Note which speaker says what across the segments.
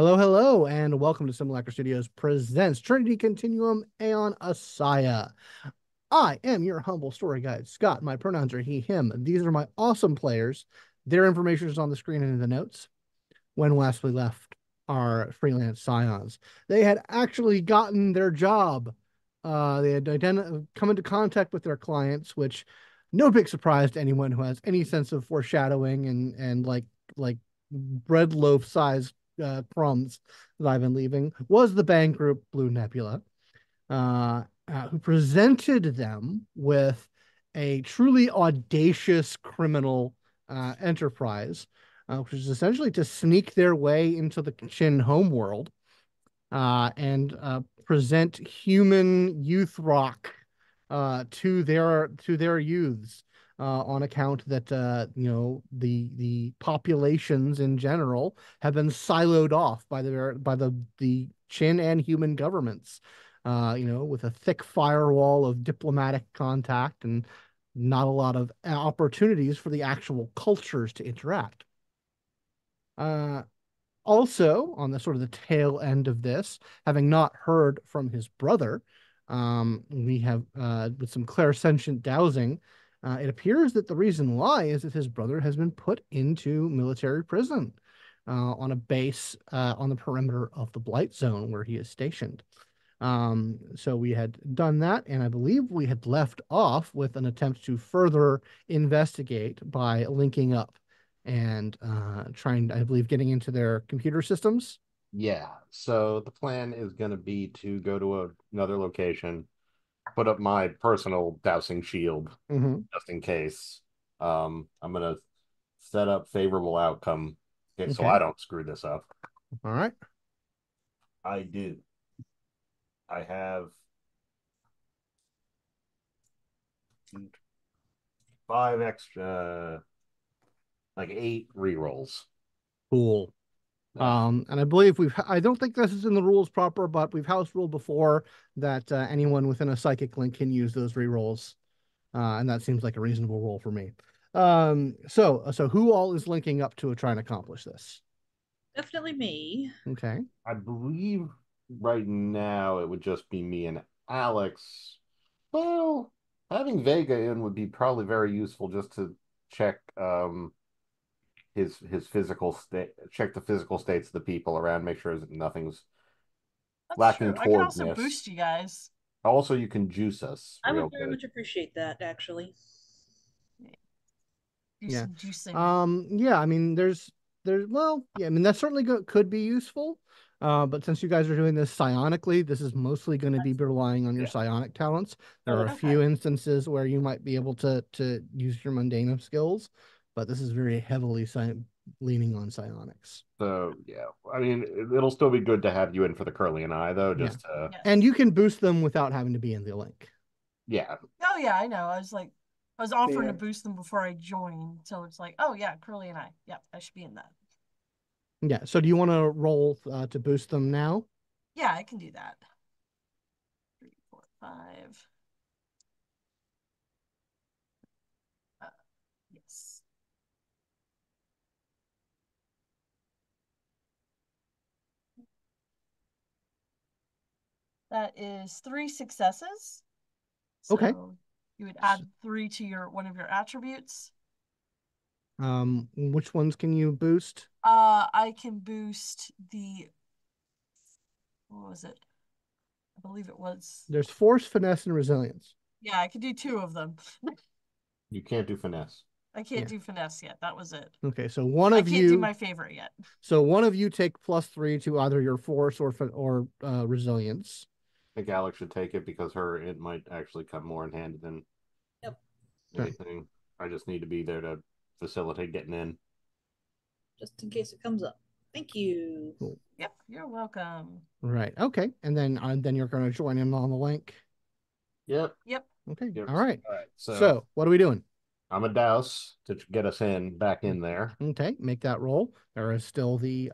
Speaker 1: Hello, hello, and welcome to Simulacra Studios presents Trinity Continuum Aeon ASIYAH. I am your humble story guide, Scott. My pronouns are he, him. These are my awesome players. Their information is on the screen and in the notes. When last we left our freelance scions, they had actually gotten their job. They had come into contact with their clients, which no big surprise to anyone who has any sense of foreshadowing and like bread loaf size crumbs that I've been leaving was the band group Blue Nebula, who presented them with a truly audacious criminal enterprise, which is essentially to sneak their way into the Chin homeworld and present human youth rock to their youths. On account that the populations in general have been siloed off by the Chin and human governments, with a thick firewall of diplomatic contact and not a lot of opportunities for the actual cultures to interact. Uh, Also, on the sort of the tail end of this, having not heard from his brother, we have with some clairsentient dowsing. It appears that the reason why is that his brother has been put into military prison on a base on the perimeter of the Blight Zone where he is stationed. So we had done that, and I believe we had left off with an attempt to further investigate by linking up and trying, I believe, getting into their computer systems.
Speaker 2: Yeah, so the plan is going to be to go to another location, put up my personal dousing shield
Speaker 1: Mm-hmm.
Speaker 2: just in case. I'm going to set up favorable outcome so
Speaker 1: Okay.
Speaker 2: I don't screw this up.
Speaker 1: All right.
Speaker 2: I do. I have five extra, like eight rerolls.
Speaker 1: Cool.
Speaker 2: Uh,
Speaker 1: And I believe I don't think this is in the rules proper, but we've house ruled before that anyone within a psychic link can use those rerolls. And that seems like a reasonable rule for me. So who all is linking up to try and accomplish this?
Speaker 3: Definitely me.
Speaker 1: Okay.
Speaker 2: I believe right now it would just be me and Alex. Well, having Vega in would be probably very useful just to check his physical state, check the physical states of the people around, make sure that nothing's
Speaker 3: That's
Speaker 2: lacking
Speaker 3: true. I can also
Speaker 2: towardness.
Speaker 3: boost you guys.
Speaker 2: Also, you can juice us
Speaker 3: I
Speaker 2: real
Speaker 3: would very
Speaker 2: good.
Speaker 3: much appreciate that, actually. Do
Speaker 1: Yeah.
Speaker 3: some juicing.
Speaker 1: Yeah, I mean well, yeah, I mean that certainly could be useful. But since you guys are doing this psionically, this is mostly going to be relying on your
Speaker 2: Yeah.
Speaker 1: psionic talents. There
Speaker 3: Oh,
Speaker 1: are a
Speaker 3: okay.
Speaker 1: few instances where you might be able to use your mundane skills, but this is very heavily leaning on psionics.
Speaker 2: So yeah, I mean, it'll still be good to have you in for the curly and I though,
Speaker 1: Yeah.
Speaker 2: just to
Speaker 1: And you
Speaker 3: Yes.
Speaker 1: can boost them without having to be in the link.
Speaker 2: yeah.
Speaker 3: Oh yeah, I know. I was offering
Speaker 1: Yeah.
Speaker 3: to boost them before I joined, so it's like, oh yeah, Curly and I. Yep, I should be in that.
Speaker 1: Yeah. So do you want to roll to boost them now?
Speaker 3: Yeah, I can do that. 3, 4, 5. Uh, yes. That is 3 successes.
Speaker 1: Okay.
Speaker 3: So you would add 3 to your one of your attributes.
Speaker 1: Which ones can you boost?
Speaker 3: I can boost the what was it? I believe it was.
Speaker 1: There's force, finesse, and resilience.
Speaker 3: Yeah, I could do 2 of them.
Speaker 2: You can't do finesse.
Speaker 3: I can't
Speaker 1: Yeah.
Speaker 3: do finesse yet. That was it.
Speaker 1: Okay,
Speaker 3: I can't do my favorite yet.
Speaker 1: so one of you take +3 to either your force or resilience.
Speaker 2: I think Alex should take it because it might actually come more in handy than
Speaker 3: Yep.
Speaker 1: Okay.
Speaker 2: anything. I just need to be there to facilitate getting in.
Speaker 3: Just in case it comes up. Thank you.
Speaker 1: Cool.
Speaker 3: Yep, you're welcome.
Speaker 1: Right. Okay. And then you're going to join in on the link.
Speaker 2: Yep.
Speaker 3: Yep.
Speaker 1: Okay.
Speaker 2: Yep.
Speaker 1: All right.
Speaker 2: All right. So
Speaker 1: So what are we doing?
Speaker 2: I'm a douse to get us back in there.
Speaker 1: Okay. Make that roll. There is still the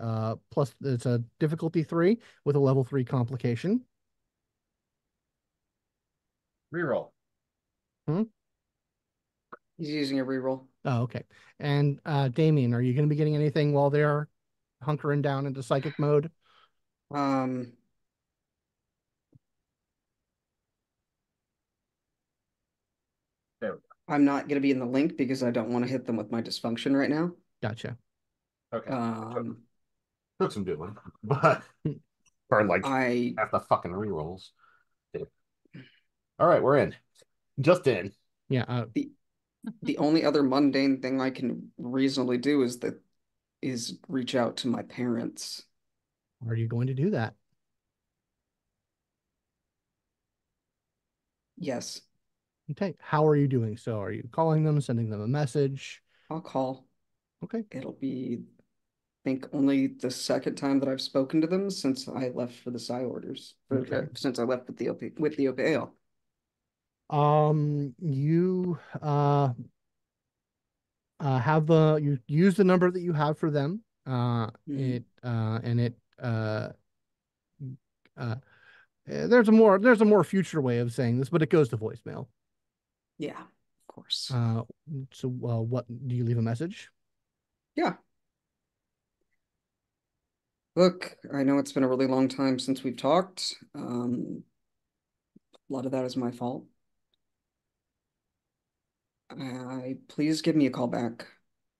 Speaker 1: plus. It's a difficulty 3 with a level 3 complication.
Speaker 2: Reroll.
Speaker 1: Hmm?
Speaker 4: He's using a reroll.
Speaker 1: Oh, okay. And Damian, are you going to be getting anything while they're hunkering down into psychic mode?
Speaker 4: Um,
Speaker 2: There we
Speaker 4: I'm not going to be in the link because I don't want to hit them with my dysfunction right now.
Speaker 1: Gotcha.
Speaker 2: go. Okay.
Speaker 4: Um,
Speaker 2: Took some doing, but for like
Speaker 4: I
Speaker 2: half the fucking rerolls. All right, we're in. Just in.
Speaker 1: Yeah.
Speaker 4: the only other mundane thing I can reasonably do is reach out to my parents.
Speaker 1: Are you going to do that?
Speaker 4: Yes,
Speaker 1: Okay. How are you doing so? Are you calling them, sending them a message?
Speaker 4: I'll call.
Speaker 1: Okay.
Speaker 4: It'll be, I think, only the second time that I've spoken to them since I left for the PSI orders,
Speaker 1: Okay.
Speaker 4: since I left with the OPAL.
Speaker 1: You have you use the number that you have for them.
Speaker 4: Mhm.
Speaker 1: It and it uh there's a more future way of saying this, but it goes to voicemail.
Speaker 4: Yeah, of course.
Speaker 1: Uh, what do you leave a message?
Speaker 4: Yeah. Look, I know it's been a really long time since we've talked. A lot of that is my fault. Please give me a call back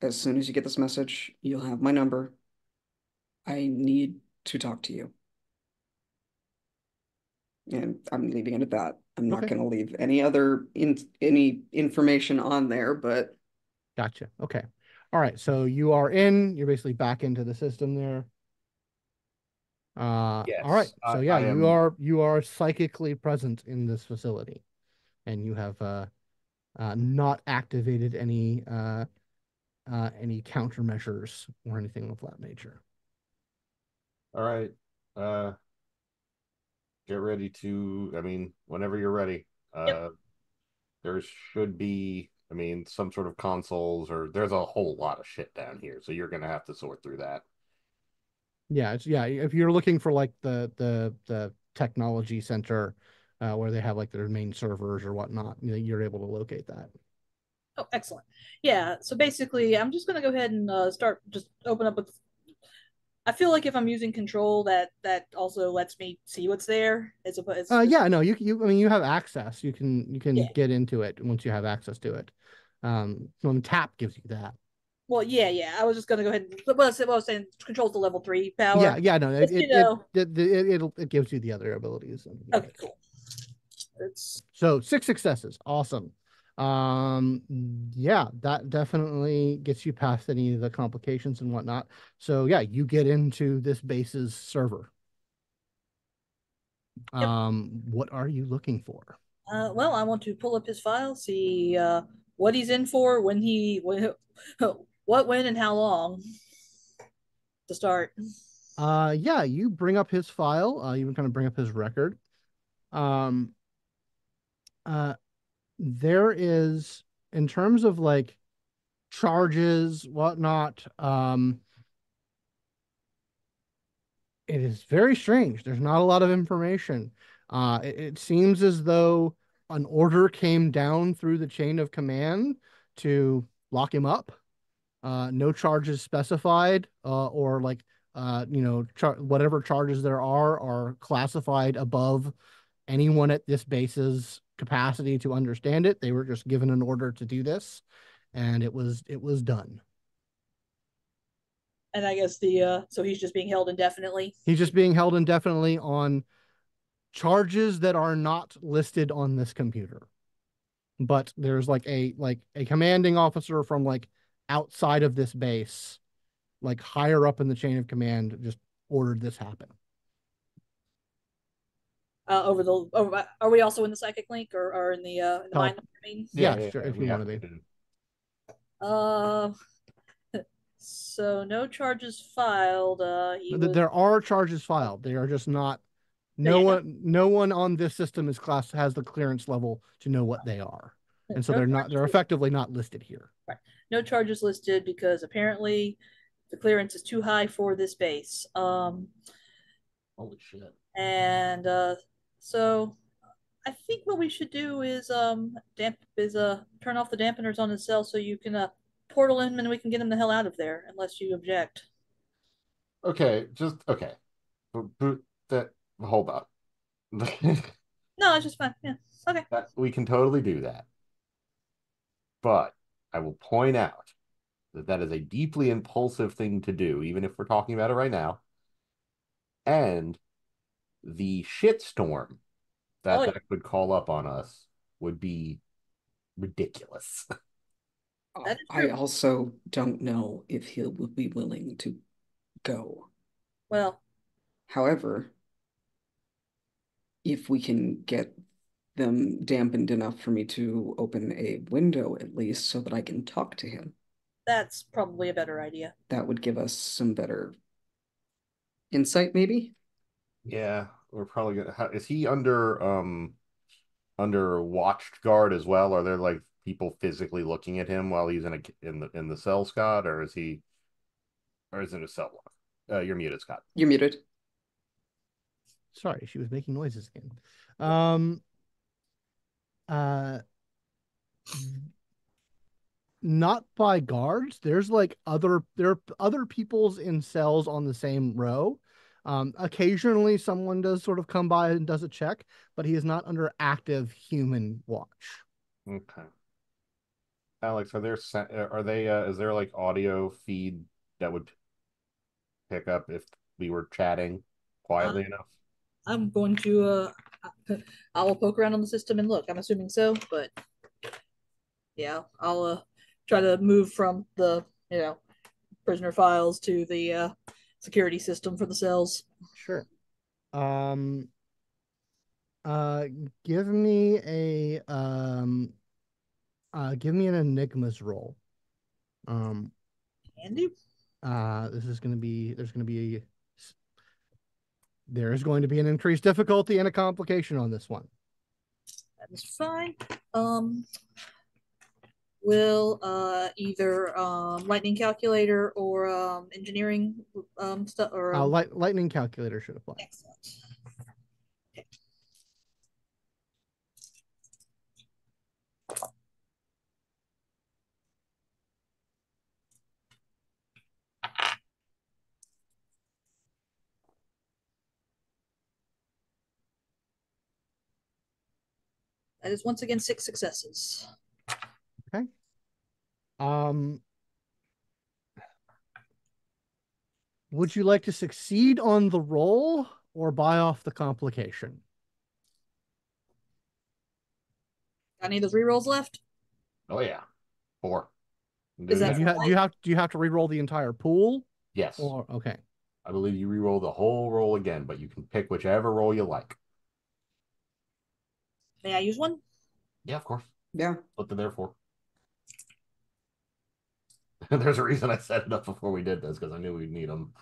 Speaker 4: as soon as you get this message. You'll have my number. I need to talk to you. And I'm leaving it at that. I'm not
Speaker 1: Okay,
Speaker 4: going to leave any information on there, but
Speaker 1: gotcha. Okay, all right. So you are in. You're basically back into the system there. All right.
Speaker 2: Yes,
Speaker 1: So yeah,
Speaker 2: I am.
Speaker 1: you are psychically present in this facility, and you have not activated any countermeasures or anything of that nature.
Speaker 2: All right. Uh, get ready to. I mean, whenever you're ready.
Speaker 3: Yep.
Speaker 2: There should be. I mean, some sort of consoles, or there's a whole lot of shit down here, so you're gonna have to sort through that.
Speaker 1: Yeah, if you're looking for like the technology center where they have like their main servers or whatnot, you're able to locate that.
Speaker 3: Oh, excellent. Yeah. So basically, I'm just gonna go ahead and start. Just open up with. I feel like if I'm using control, that also lets me see what's there. As opposed,
Speaker 1: Yeah, no, you I mean you have access. You can
Speaker 3: yeah.
Speaker 1: get into it once you have access to it. When tap gives you that.
Speaker 3: Well, yeah, yeah. I was just gonna go ahead and what I was saying. Controls the level 3
Speaker 1: Yeah,
Speaker 3: power.
Speaker 1: yeah, no,
Speaker 3: Just
Speaker 1: it gives you the other abilities underneath
Speaker 3: Okay,
Speaker 1: it.
Speaker 3: cool. It's
Speaker 1: So 6 successes, awesome. Um, yeah, that definitely gets you past any of the complications and whatnot. So yeah, you get into this base's server.
Speaker 3: yep.
Speaker 1: What are you looking for?
Speaker 3: Well, I want to pull up his file, see what he's in for, what, when, and how long to start.
Speaker 1: Yeah, you bring up his file. You kind of bring up his record. Um, uh, there is, in terms of like charges, whatnot, it is very strange. There's not a lot of information. It seems as though an order came down through the chain of command to lock him up. No charges specified, or like whatever charges there are classified above anyone at this base's capacity to understand it. They were just given an order to do this, and it was done.
Speaker 3: And I guess so he's just being held indefinitely.
Speaker 1: He's just being held indefinitely on charges that are not listed on this computer. But there's like a commanding officer from like outside of this base, like higher up in the chain of command, just ordered this happen.
Speaker 3: Are we also in the psychic link or in the mind?
Speaker 1: Help.
Speaker 3: I mean,
Speaker 1: Yeah,
Speaker 2: Yeah,
Speaker 1: sure, if
Speaker 2: we
Speaker 1: you want
Speaker 2: have
Speaker 1: to
Speaker 2: to
Speaker 1: be.
Speaker 2: do.
Speaker 3: uh, so no charges filed. He was.
Speaker 1: There are charges filed. They are just not.
Speaker 3: Yeah,
Speaker 1: No one on this system is class has the clearance level to know what they are, and so
Speaker 3: no
Speaker 1: they're
Speaker 3: charges.
Speaker 1: effectively not listed here.
Speaker 3: Right. No charges listed because apparently the clearance is too high for this base.
Speaker 2: Holy shit.
Speaker 3: And so I think what we should do is turn off the dampeners on his cell so you can portal him and we can get him the hell out of there unless you object.
Speaker 2: Okay, just okay. That hold on.
Speaker 3: No, it's just fine. Yeah. Okay.
Speaker 2: We can totally do that. But I will point out that that is a deeply impulsive thing to do, even if we're talking about it right now. And the shitstorm
Speaker 3: Oh,
Speaker 2: that
Speaker 3: yeah.
Speaker 2: that could call up on us would be ridiculous.
Speaker 3: That is
Speaker 4: I
Speaker 3: true.
Speaker 4: also don't know if he will be willing to go.
Speaker 3: Well,
Speaker 4: However, if we can get them dampened enough for me to open a window at least so that I can talk to him,
Speaker 3: that's probably a better idea.
Speaker 4: that would give us some better insight, maybe?
Speaker 2: Yeah, we're probably gonna. Is he under watched guard as well? Are there like people physically looking at him while he's in the cell, Scott, or is it a cell block? You're muted, Scott.
Speaker 4: You're muted.
Speaker 1: Sorry, she was making noises again. Um, uh, not by guards. There's like there are other people's in cells on the same row. Occasionally someone does sort of come by and does a check, but he is not under active human watch.
Speaker 2: Okay. Alex, are they is there like audio feed that would pick up if we were chatting
Speaker 3: Uh,
Speaker 2: quietly enough?
Speaker 3: I'm going to I'll poke around on the system and look. I'm assuming so, but yeah, I'll try to move from the prisoner files to the security system for the cells.
Speaker 1: Sure. Um, uh, give me a give me an enigmas roll. Um,
Speaker 3: Andy,
Speaker 1: this is going to be there is going to be an increased difficulty and a complication on this one.
Speaker 3: that is fine. Um, will either lightning calculator or engineering stuff or
Speaker 1: Lightning calculator should apply.
Speaker 3: excellent. Okay. That is once again 6 successes.
Speaker 1: Okay. Um, would you like to succeed on the roll or buy off the complication?
Speaker 3: Got any of those rerolls left?
Speaker 2: Oh yeah, 4.
Speaker 3: Is that
Speaker 1: And
Speaker 3: for light?
Speaker 1: do you have to re-roll the entire pool?
Speaker 2: Yes.
Speaker 1: Or okay.
Speaker 2: I believe you re-roll the whole roll again, but you can pick whichever roll you like.
Speaker 3: May I use one?
Speaker 2: Yeah, of course.
Speaker 4: Yeah.
Speaker 2: What they're there for. There's a reason I set it up before we did this because I knew we'd need them,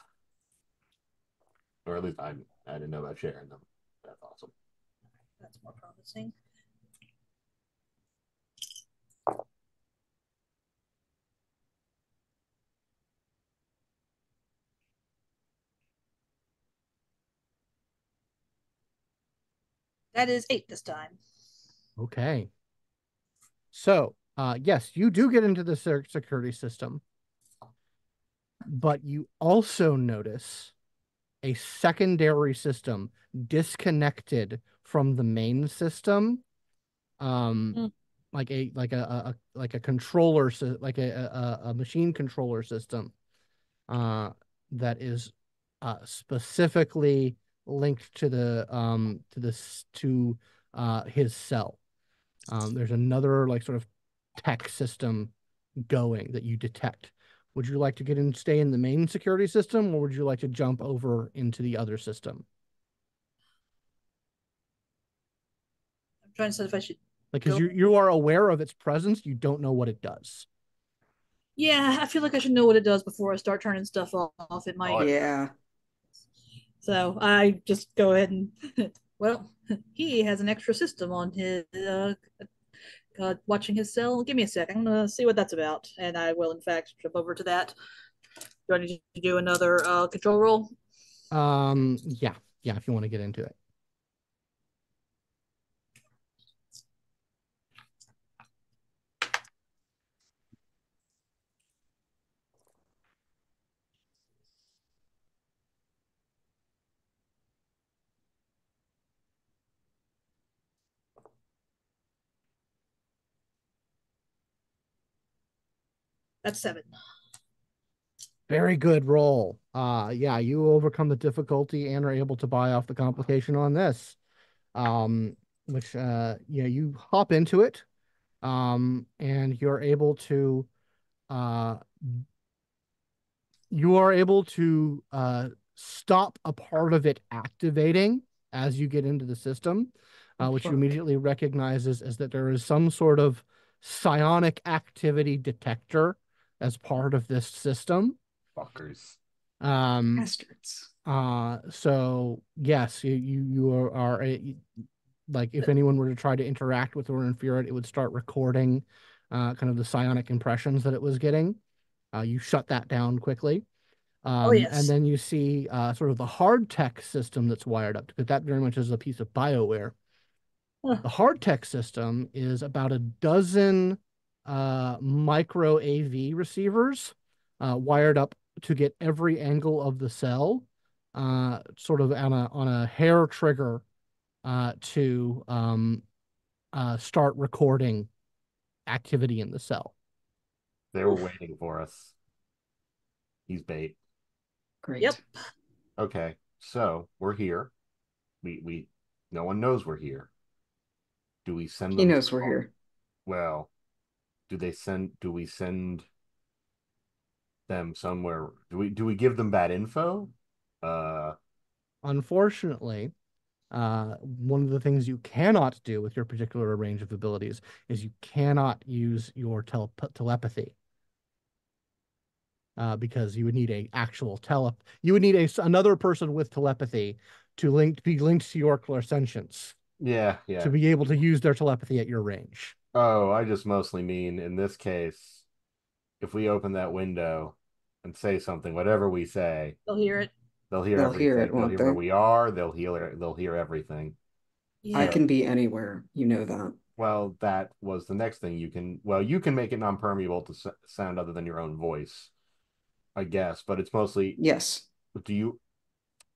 Speaker 2: or at least I didn't know about sharing them. That's awesome.
Speaker 3: That's more promising. That is 8 this time.
Speaker 1: Okay. So, yes, you do get into the security system, but you also notice a secondary system disconnected from the main system, um,
Speaker 3: Mm.
Speaker 1: like a controller, like a machine controller system, uh, that is specifically linked to his cell. There's another like sort of tech system going that you detect. Would you like to get in, stay in the main security system, or would you like to jump over into the other system?
Speaker 3: I'm trying to decide if I should
Speaker 1: Like, because
Speaker 3: go.
Speaker 1: you are aware of its presence, you don't know what it does.
Speaker 3: Yeah, I feel like I should know what it does before I start turning stuff off. It
Speaker 2: Oh
Speaker 3: might.
Speaker 2: yeah.
Speaker 4: Yeah.
Speaker 3: So I just go ahead and, well, he has an extra system on his watching his cell. Give me a sec. I'm gonna see what that's about, and I will in fact jump over to that. Do I need to do another control roll?
Speaker 1: Yeah, yeah, if you want to get into it.
Speaker 3: That's 7.
Speaker 1: Very good roll. Yeah, you overcome the difficulty and are able to buy off the complication on this. Which you hop into it, and uh you are able to stop a part of it activating as you get into the system, which you
Speaker 4: Fuck.
Speaker 1: immediately recognizes as that there is some sort of psionic activity detector as part of this system.
Speaker 2: Fuckers.
Speaker 4: Bastards.
Speaker 1: So yes, like if anyone were to try to interact with or interfere it would start recording kind of the psionic impressions that it was getting. You shut that down quickly.
Speaker 3: Oh,
Speaker 1: And
Speaker 3: yes.
Speaker 1: then you see sort of the hard tech system that's wired up, because that very much is a piece of BioWare.
Speaker 3: Huh.
Speaker 1: The hard tech system is about a dozen micro AV receivers wired up to get every angle of the cell, sort of on a hair trigger, to start recording activity in the cell.
Speaker 2: They were waiting for us. He's bait.
Speaker 4: Great.
Speaker 3: Yep.
Speaker 2: Okay, so we're here. We no one knows we're here. Do we send
Speaker 4: He
Speaker 2: them?
Speaker 4: knows we're here.
Speaker 2: Well, do we send them somewhere? Do we give them bad info? Uh,
Speaker 1: Unfortunately, one of the things you cannot do with your particular range of abilities is you cannot use your telepathy. Because you would need you would need another person with telepathy to be linked to your clairsentience
Speaker 2: yeah,
Speaker 1: to
Speaker 2: yeah.
Speaker 1: be able to use their telepathy at your range.
Speaker 2: Oh, I just mostly mean in this case, if we open that window and say something, whatever we say,
Speaker 3: They'll hear it.
Speaker 2: they'll hear
Speaker 4: They'll hear
Speaker 2: everything.
Speaker 4: it,
Speaker 2: They'll
Speaker 4: won't
Speaker 2: hear where
Speaker 4: they?
Speaker 2: we are. They'll hear everything.
Speaker 4: I
Speaker 3: Yeah.
Speaker 2: So,
Speaker 4: can be anywhere. You know that.
Speaker 2: well, that was the next thing. You can make it non-permeable to sound other than your own voice, I guess. But it's mostly,
Speaker 4: Yes.
Speaker 2: do you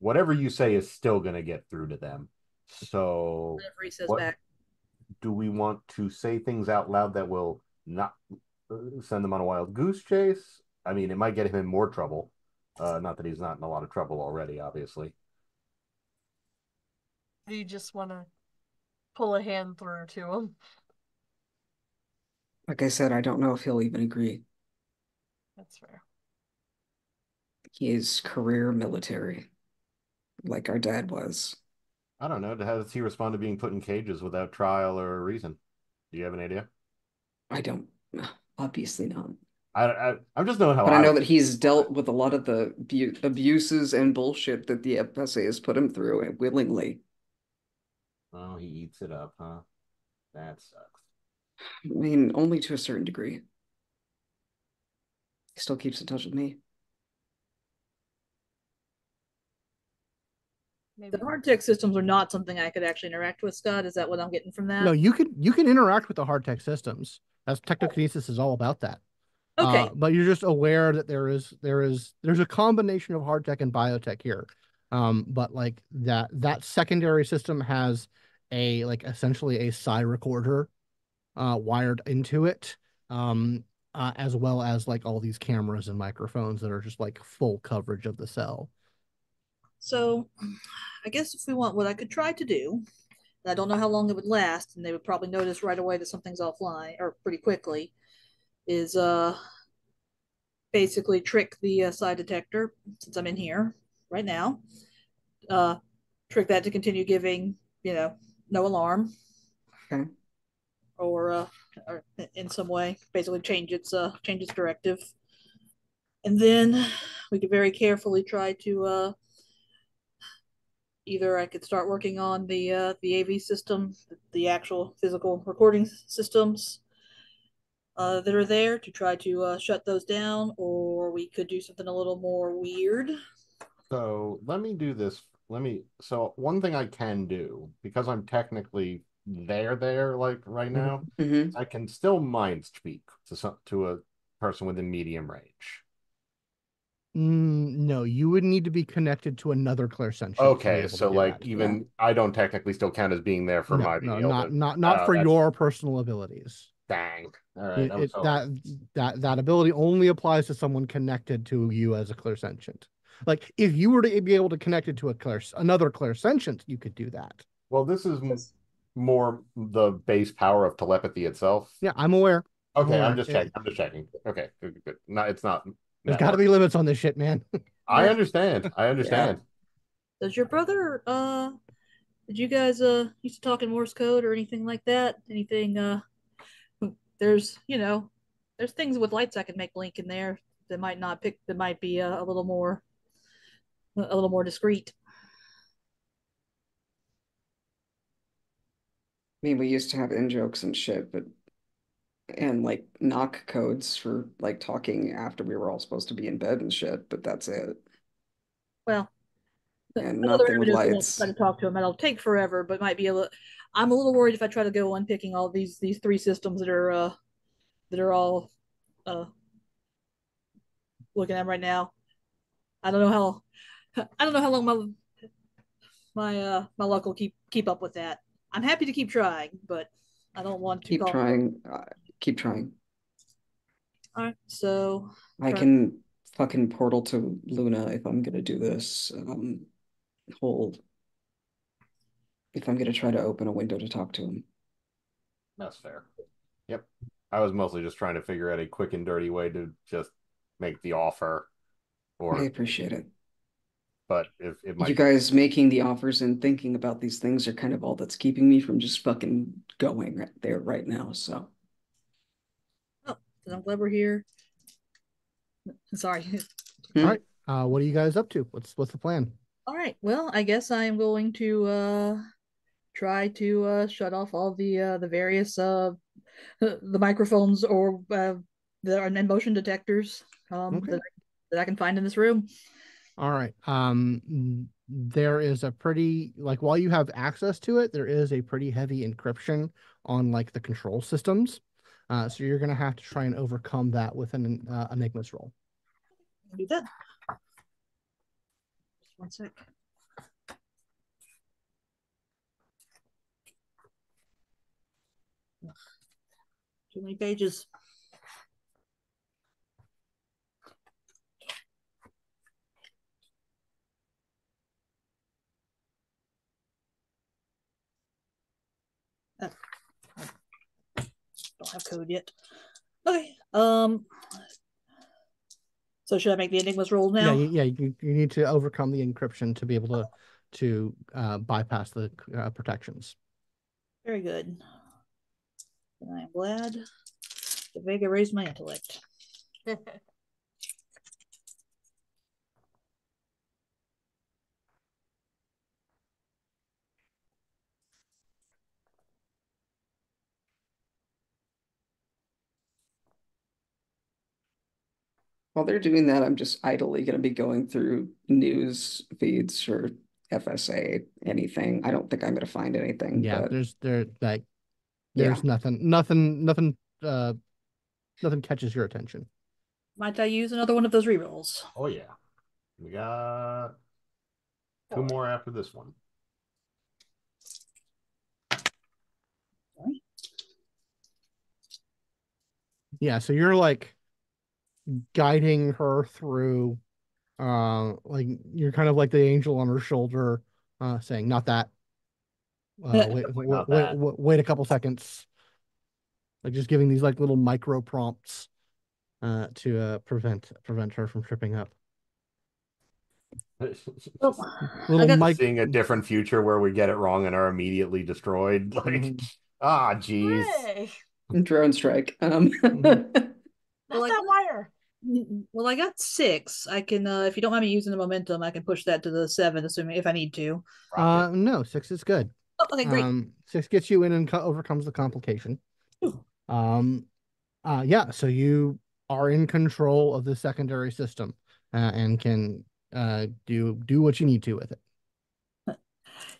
Speaker 2: whatever you say is still going to get through to them. So,
Speaker 3: Whatever he says
Speaker 2: what
Speaker 3: back.
Speaker 2: do we want to say things out loud that will not send them on a wild goose chase? I mean, it might get him in more trouble. Not that he's not in a lot of trouble already, obviously.
Speaker 5: You just want to pull a hand through to him.
Speaker 4: Like I said, I don't know if he'll even agree.
Speaker 5: That's fair.
Speaker 4: He is career military, like our dad was.
Speaker 2: I don't know. How does he respond to being put in cages without trial or reason? Do you have an idea?
Speaker 4: I don't, obviously not.
Speaker 2: I'm just knowing how
Speaker 4: But I
Speaker 2: I
Speaker 4: know
Speaker 2: would.
Speaker 4: that he's dealt with a lot of the abuses and bullshit that the FSA has put him through willingly.
Speaker 2: Oh, he eats it up, huh? That sucks.
Speaker 4: I mean, only to a certain degree. He still keeps in touch with me.
Speaker 5: Maybe.
Speaker 3: The hard tech systems are not something I could actually interact with, Scott. Is that what I'm getting from that?
Speaker 1: No, you can interact with the hard tech systems. That's technokinesis is all about that.
Speaker 3: Okay.
Speaker 1: But you're just aware that there's a combination of hard tech and biotech here. But like that secondary system has essentially a psi recorder wired into it, as well as like all these cameras and microphones that are just like full coverage of the cell.
Speaker 3: So I guess if we want, what I could try to do, and I don't know how long it would last, and they would probably notice right away that something's offline or pretty quickly, is basically trick the psi detector, since I'm in here right now. Uh Trick that to continue giving, no alarm.
Speaker 4: Okay.
Speaker 3: Or in some way basically change its directive. And then we could very carefully try to either I could start working on the AV system, the actual physical recording systems that are there, to try to shut those down, or we could do something a little more weird.
Speaker 2: So let me do this. So one thing I can do, because I'm technically there, like right now,
Speaker 4: Mm-hmm.
Speaker 2: I can still mind speak to a person within medium range.
Speaker 1: No, you would need to be connected to another clairsentient to be
Speaker 2: Okay,
Speaker 1: able to
Speaker 2: so
Speaker 1: do
Speaker 2: like
Speaker 1: that.
Speaker 2: even I don't technically still count as being there for
Speaker 1: No,
Speaker 2: my
Speaker 1: no,
Speaker 2: being able to.
Speaker 1: not for
Speaker 2: That's
Speaker 1: your personal abilities.
Speaker 2: Dang. All right.
Speaker 1: That ability only applies to someone connected to you as a clairsentient. Like if you were to be able to connect it to another clairsentient, you could do that.
Speaker 2: Well, this is more the base power of telepathy itself.
Speaker 1: Yeah, I'm aware.
Speaker 2: Okay, I'm just checking. Okay, good. No, it's not
Speaker 1: There's got to be limits on this shit, man.
Speaker 2: I understand. I understand.
Speaker 3: Does your brother did you guys used to talk in Morse code or anything like that? Anything there's there's things with lights I can make blink in there that might not pick that might be a little more discreet.
Speaker 4: I mean, we used to have in jokes and shit, but and like knock codes for like talking after we were all supposed to be in bed and shit, but that's it.
Speaker 3: Well,
Speaker 4: And
Speaker 3: another
Speaker 4: nothing with
Speaker 3: avenue if you want to
Speaker 4: lights.
Speaker 3: try to talk to him. It'll take forever, but might be a little. I'm a little worried if I try to go unpicking all these three systems that are all uh looking at right now. I don't know how I don't know how long my luck will keep up with that. I'm happy to keep trying, but I don't want to
Speaker 4: Keep
Speaker 3: call.
Speaker 4: trying. Keep trying.
Speaker 3: All right, so
Speaker 4: I can fucking portal to Luna if I'm gonna do this hold. If I'm gonna try to open a window to talk to him.
Speaker 2: That's fair. Yep. I was mostly just trying to figure out a quick and dirty way to just make the offer.
Speaker 4: I appreciate it.
Speaker 2: But if it might,
Speaker 4: you guys making the offers and thinking about these things are kind of all that's keeping me from just fucking going right there right now. So,
Speaker 3: I'm glad we're here. Sorry.
Speaker 1: All right. What are you guys up to? What's the plan?
Speaker 3: All right. Well, I guess I am going to try to shut off all the various the microphones or the motion detectors
Speaker 1: Okay.
Speaker 3: that I can find in this room.
Speaker 1: All right. There is a pretty like while you have access to it, there is a pretty heavy encryption on like the control systems. So you're gonna have to try and overcome that with an Enigma's roll.
Speaker 3: Do that. Just one sec. Ugh. Too many pages. Oh, I don't have code yet. Okay. So should I make the Enigma's roll now?
Speaker 1: You need to overcome the encryption to be able to bypass the protections.
Speaker 3: Very good. And I am glad that Vega raised my intellect.
Speaker 4: while they're doing that, I'm just idly going to be going through news feeds for FSA, anything. I don't think I'm going to find anything.
Speaker 1: Yeah,
Speaker 4: but
Speaker 1: there's nothing catches your attention.
Speaker 3: Might I use another one of those rerolls?
Speaker 2: Oh yeah. We got two more after this one.
Speaker 3: Sorry.
Speaker 1: Yeah, so you're like guiding her through like you're kind of like the angel on her shoulder saying not that wait a couple seconds, like just giving these like little micro prompts to prevent her from tripping up.
Speaker 2: Seeing a different future where we get it wrong and are immediately destroyed. Like, geez.
Speaker 4: Drone strike.
Speaker 5: Not that wire.
Speaker 3: Well, I got 6. I can, if you don't mind me using the momentum, I can push that to the 7, assuming if I need to.
Speaker 1: No, 6 is good.
Speaker 3: Oh, okay, great.
Speaker 1: 6 gets you in and overcomes the complication.
Speaker 3: Ooh.
Speaker 1: Yeah, so you are in control of the secondary system and can do what you need to with it.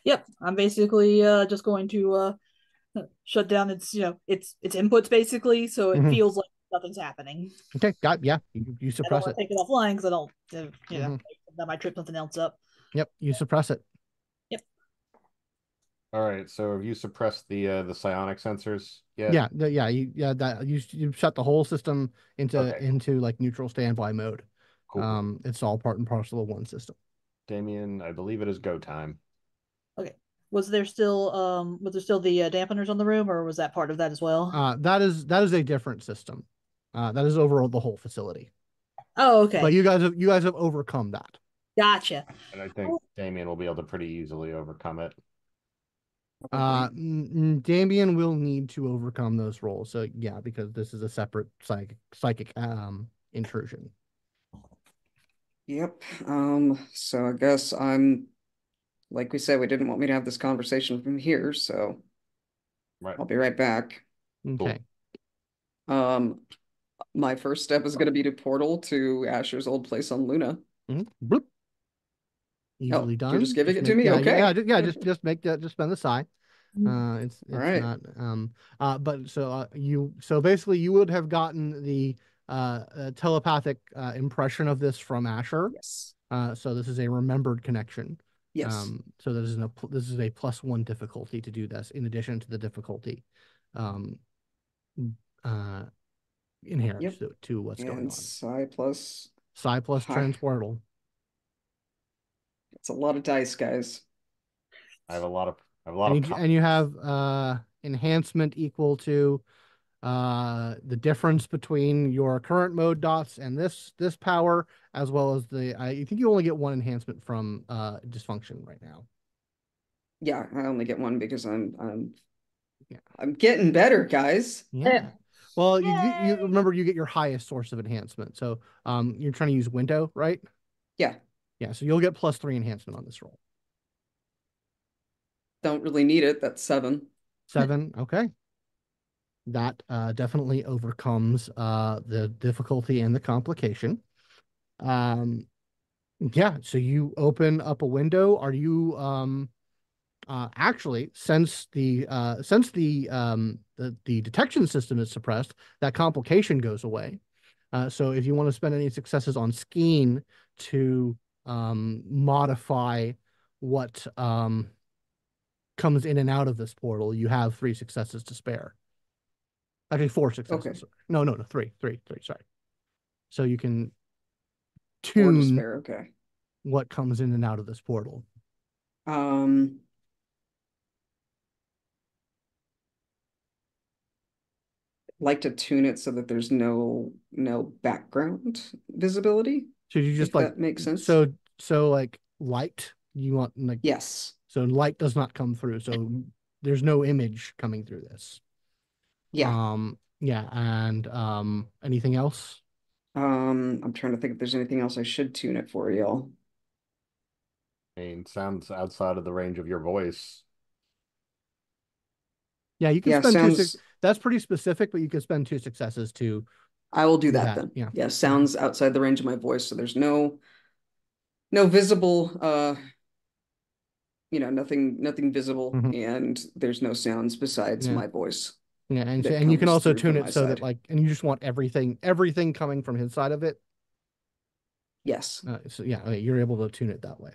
Speaker 3: Yep, I'm basically just going to shut down its its inputs basically, so it feels like nothing's happening.
Speaker 1: Okay, you suppress it.
Speaker 3: Take it offline because I don't that might trip something else up.
Speaker 1: Yep, you suppress it.
Speaker 3: Yep.
Speaker 2: All right, so have you suppressed the psionic sensors yet?
Speaker 1: Yeah, you shut the whole system
Speaker 2: Okay,
Speaker 1: into like neutral standby mode.
Speaker 2: cool.
Speaker 1: It's all part and parcel of one system.
Speaker 2: Damian, I believe it is go time.
Speaker 3: Okay. Was there still the dampeners on the room, or was that part of that as well?
Speaker 1: That is a different system. That is over the whole facility.
Speaker 3: Oh, okay.
Speaker 1: But you guys have overcome that.
Speaker 3: Gotcha.
Speaker 2: And I think Damian will be able to pretty easily overcome it.
Speaker 4: Probably.
Speaker 1: Damian will need to overcome those roles. So yeah, because this is a separate psychic intrusion.
Speaker 4: Yep. So I guess I'm like we said, we didn't want me to have this conversation from here, so
Speaker 2: Right.
Speaker 4: I'll be right back.
Speaker 1: Okay.
Speaker 2: Cool.
Speaker 4: My first step is gonna be to portal to Asher's old place on Luna.
Speaker 1: Bloop.
Speaker 4: Oh,
Speaker 1: Easily
Speaker 4: you're just
Speaker 1: done.
Speaker 4: giving
Speaker 1: Just
Speaker 4: it to
Speaker 1: make
Speaker 4: me? Okay.
Speaker 1: just make that just spend the psi. It's
Speaker 4: All
Speaker 1: it's
Speaker 4: right.
Speaker 1: not but so basically you would have gotten the telepathic impression of this from Asher.
Speaker 4: Yes.
Speaker 1: So this is a remembered connection.
Speaker 4: Yes.
Speaker 1: So this is a +1 difficulty to do this in addition to the difficulty um uh inherent
Speaker 4: Yep.
Speaker 1: to what's going
Speaker 4: And
Speaker 1: on.
Speaker 4: psi plus
Speaker 1: Psi plus
Speaker 4: hi.
Speaker 1: transportal.
Speaker 4: It's a lot of dice, guys.
Speaker 2: I have a lot of
Speaker 1: And you
Speaker 2: copies.
Speaker 1: have enhancement equal to the difference between your current mode dots and this power, as well as I think you only get one enhancement from dysfunction right now.
Speaker 4: Yeah, I only get one because
Speaker 1: Yeah.
Speaker 4: I'm getting better, guys.
Speaker 1: Yeah. Well, you
Speaker 5: Yay!
Speaker 1: remember you get your highest source of enhancement. So you're trying to use window, right?
Speaker 4: Yeah,
Speaker 1: Yeah, so you'll get +3 enhancement on this roll.
Speaker 4: don't really need it. That's 7.
Speaker 1: 7, okay. That definitely overcomes the difficulty and the complication. Um, yeah, so you open up a window. Are you actually, since the detection system is suppressed, that complication goes away. So if you want to spend any successes on skiing to modify what comes in and out of this portal, you have 3 successes to spare. Actually, 4
Speaker 4: Okay,
Speaker 1: successes. No, 3. Sorry. So you can
Speaker 4: 4 to
Speaker 1: tune
Speaker 4: spare. Okay.
Speaker 1: what comes in and out of this portal.
Speaker 4: Um, like to tune it so that there's no background visibility,
Speaker 1: So you just
Speaker 4: if
Speaker 1: like
Speaker 4: that makes sense.
Speaker 1: so like light. You want like
Speaker 4: Yes.
Speaker 1: so light does not come through. So there's no image coming through this.
Speaker 4: Yeah.
Speaker 1: Yeah, and anything else?
Speaker 4: I'm trying to think if there's anything else I should tune it for, y'all.
Speaker 2: I mean, sounds outside of the range of your voice.
Speaker 1: Yeah, you can
Speaker 4: Yeah,
Speaker 1: spend two.
Speaker 4: sounds.
Speaker 1: That's pretty specific, but you can spend 2 successes to
Speaker 4: I will do
Speaker 1: do
Speaker 4: that
Speaker 1: that.
Speaker 4: then.
Speaker 1: Yeah.
Speaker 4: Yeah, sounds outside the range of my voice, so there's no visible nothing visible,
Speaker 1: Mhm.
Speaker 4: and there's no sounds besides
Speaker 1: Yeah.
Speaker 4: my voice
Speaker 1: Yeah,
Speaker 4: that
Speaker 1: and you can
Speaker 4: comes
Speaker 1: also
Speaker 4: through
Speaker 1: tune
Speaker 4: from
Speaker 1: it
Speaker 4: my
Speaker 1: so that
Speaker 4: side.
Speaker 1: like, and you just want everything coming from his side of it.
Speaker 4: Yes.
Speaker 1: So yeah, okay, you're able to tune it that way.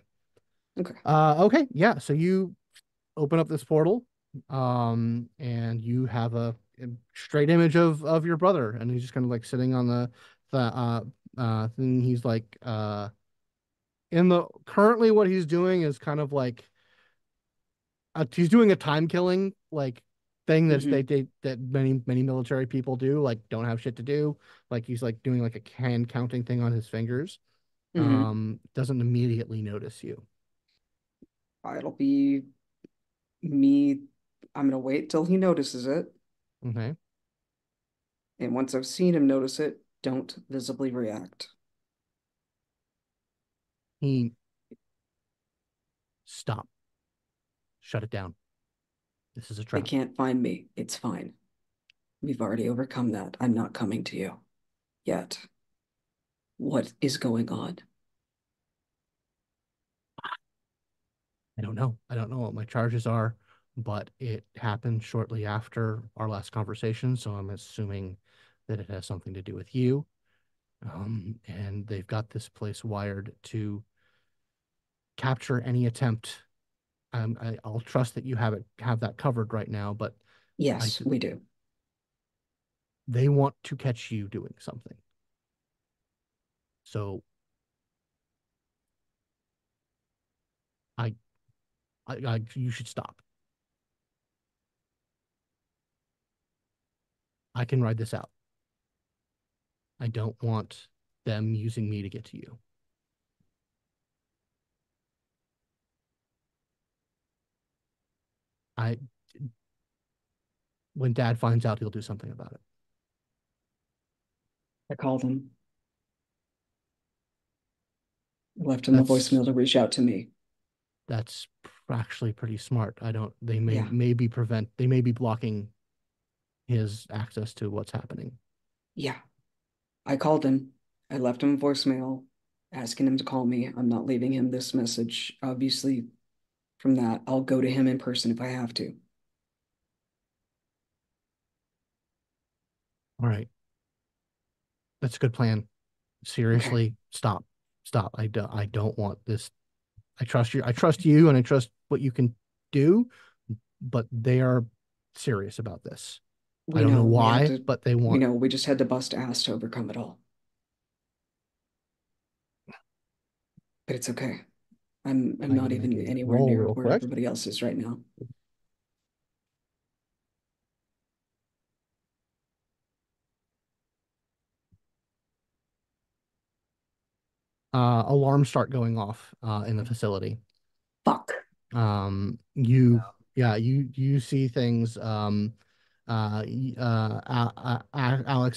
Speaker 4: Okay.
Speaker 1: Okay, yeah. So you open up this portal, and you have a straight image of your brother, and he's just kind of like sitting on the thing. He's like in the currently what he's doing is kind of like he's doing a time killing like thing that many military people do, like don't have shit to do. Like he's like doing like a hand counting thing on his fingers.
Speaker 4: Mm-hmm.
Speaker 1: Doesn't immediately notice you.
Speaker 4: It'll be me. I'm gonna wait till he notices it,
Speaker 1: Okay.
Speaker 4: and once I've seen him notice it, don't visibly react.
Speaker 1: He stop. Shut it down. This is a
Speaker 4: They
Speaker 1: trap.
Speaker 4: can't find me. It's fine. We've already overcome that. I'm not coming to you yet. What is going on?
Speaker 1: I don't know. I don't know what my charges are, but it happened shortly after our last conversation, so I'm assuming that it has something to do with you. And they've got this place wired to capture any attempt I'll trust that you have that covered right now, but
Speaker 4: Yes, we do.
Speaker 1: they want to catch you doing something. So you should stop. I can ride this out. I don't want them using me to get to you. I When Dad finds out, he'll do something about it.
Speaker 4: I called him. Left him a voicemail to reach out to me.
Speaker 1: That's actually pretty smart. They
Speaker 4: Yeah.
Speaker 1: may be blocking his access to what's happening.
Speaker 4: Yeah. I called him. I left him a voicemail asking him to call me. I'm not leaving him this message. Obviously, from that, I'll go to him in person if I have to.
Speaker 1: All right. That's a good plan. Seriously,
Speaker 4: Okay.
Speaker 1: stop. I don't want this. I trust you and I trust what you can do, but they are serious about this. I don't know why, but they want.
Speaker 4: We know we just had to bust ass to overcome it all. But it's okay. I'm not even anywhere
Speaker 1: roll
Speaker 4: near
Speaker 1: real
Speaker 4: where
Speaker 1: quick.
Speaker 4: everybody else is right now.
Speaker 1: Alarms start going off in the facility.
Speaker 4: Fuck.
Speaker 1: You see things. Alex,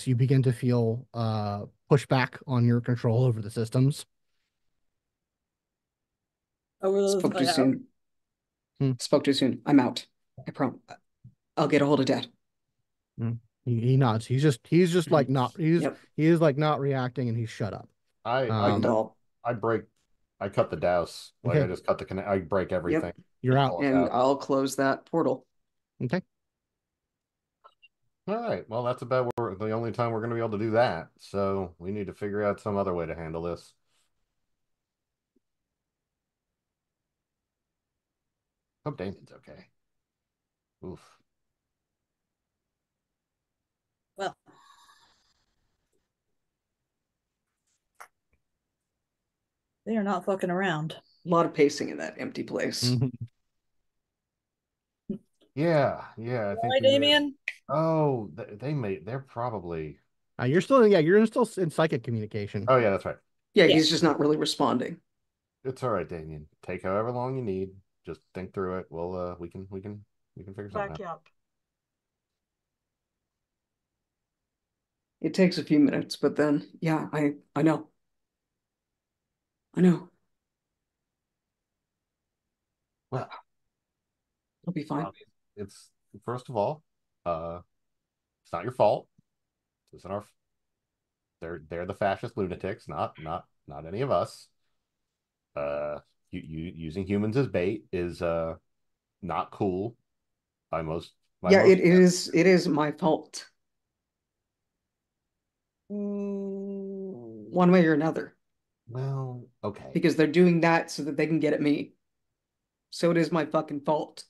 Speaker 1: you begin to feel pushback on your control over the systems.
Speaker 4: Spoke too soon.
Speaker 1: Hmm.
Speaker 4: Spoke too soon. I'm out. I promise. I'll get a hold of Dad.
Speaker 1: He nods. He's just like not. He is like not reacting, and he's shut up.
Speaker 2: I break. I cut the douse. Like,
Speaker 1: okay.
Speaker 2: I just cut the connect. I break everything.
Speaker 4: Yep.
Speaker 1: You're out.
Speaker 4: And I'll close that portal.
Speaker 1: Okay.
Speaker 2: All right. Well, that's about the only time we're going to be able to do that. So we need to figure out some other way to handle this. Hope Damian's okay. Oof.
Speaker 3: Well, they are not fucking around.
Speaker 4: A lot of pacing in that empty place.
Speaker 2: Yeah. I think.
Speaker 3: Hi, Damian.
Speaker 2: Oh, they're probably.
Speaker 1: You're still in psychic communication.
Speaker 2: Oh yeah, that's right.
Speaker 4: Yeah, he's just not really responding.
Speaker 2: It's all right, Damian. Take however long you need. Just think through it. We can figure something out.
Speaker 5: Back up.
Speaker 4: It takes a few minutes, but then yeah, I know. I know.
Speaker 2: Well,
Speaker 4: I'll be fine.
Speaker 2: it's first of all, it's not your fault. It's not our. They're the fascist lunatics, not any of us. You using humans as bait is not cool.
Speaker 4: It is my fault. One way or another.
Speaker 2: Well, okay.
Speaker 4: Because they're doing that so that they can get at me. So it is my fucking fault.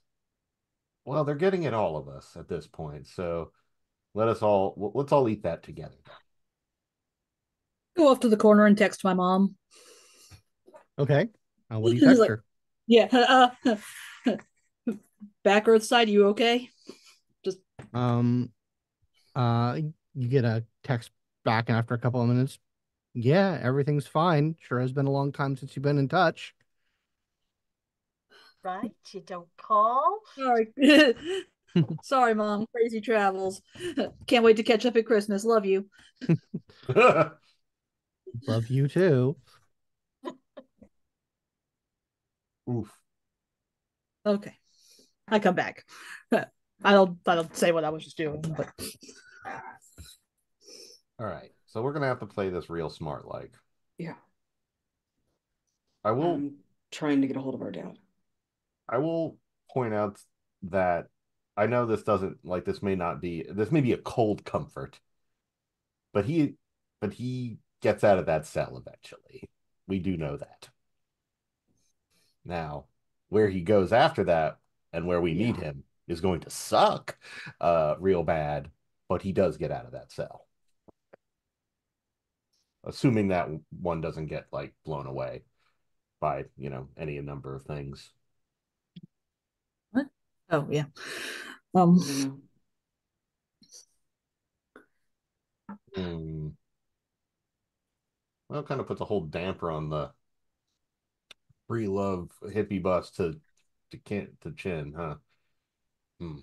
Speaker 2: Well, they're getting at all of us at this point. So let's all eat that together.
Speaker 3: Go off to the corner and text my mom.
Speaker 1: Okay. What do you text her?
Speaker 3: Yeah. Back Earth side, you okay? Just
Speaker 1: you get a text back after a couple of minutes. Yeah, everything's fine. Sure has been a long time since you've been in touch.
Speaker 5: Right? You don't call?
Speaker 3: sorry. Sorry, Mom. Crazy travels. Can't wait to catch up at Christmas. Love you.
Speaker 1: Love you too.
Speaker 2: Oof.
Speaker 3: Okay. I come back. I don't say what I was just doing, but
Speaker 2: All right. So we're gonna have to play this real smart like.
Speaker 4: Yeah.
Speaker 2: I'm
Speaker 4: trying to get a hold of our dad.
Speaker 2: I will point out that I know this may be a cold comfort, but he gets out of that cell eventually. We do know that. Now, Where he goes after that and where we meet
Speaker 4: Yeah.
Speaker 2: him is going to suck real bad, but he does get out of that cell. Assuming that one doesn't get like blown away by, any number of things.
Speaker 3: What? Oh yeah.
Speaker 4: I don't know.
Speaker 2: Hmm. Well, it kind of puts a whole damper on the free love hippie bus to chin, huh? Hmm.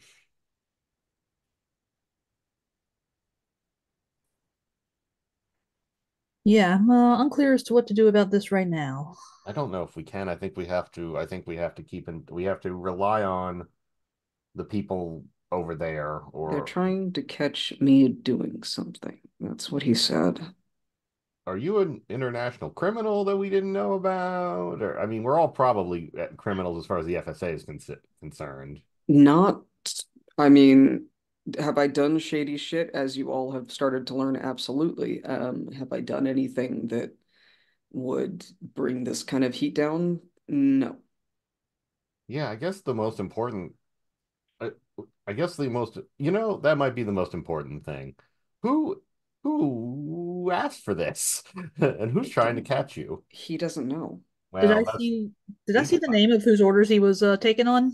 Speaker 3: Yeah, I'm unclear as to what to do about this right now.
Speaker 2: I don't know if we can. I think we have to rely on the people over there,
Speaker 4: They're
Speaker 2: or
Speaker 4: trying to catch me doing something. That's what he said.
Speaker 2: are you an international criminal that we didn't know about? Or I mean, we're all probably criminals as far as the FSA is concerned.
Speaker 4: Not, I mean, have I done shady shit as you all have started to learn? Absolutely. Have I done anything that would bring this kind of heat down? No.
Speaker 2: Yeah, I guess the most important I, I guess the most, that might be the most important thing. Who who asked for this? And who's
Speaker 4: I
Speaker 2: trying to
Speaker 4: don't,
Speaker 2: catch you?
Speaker 4: he doesn't know.
Speaker 3: Did
Speaker 2: Well,
Speaker 3: I
Speaker 2: that's
Speaker 3: see did I
Speaker 2: he's
Speaker 3: see the name of whose orders he was taking on?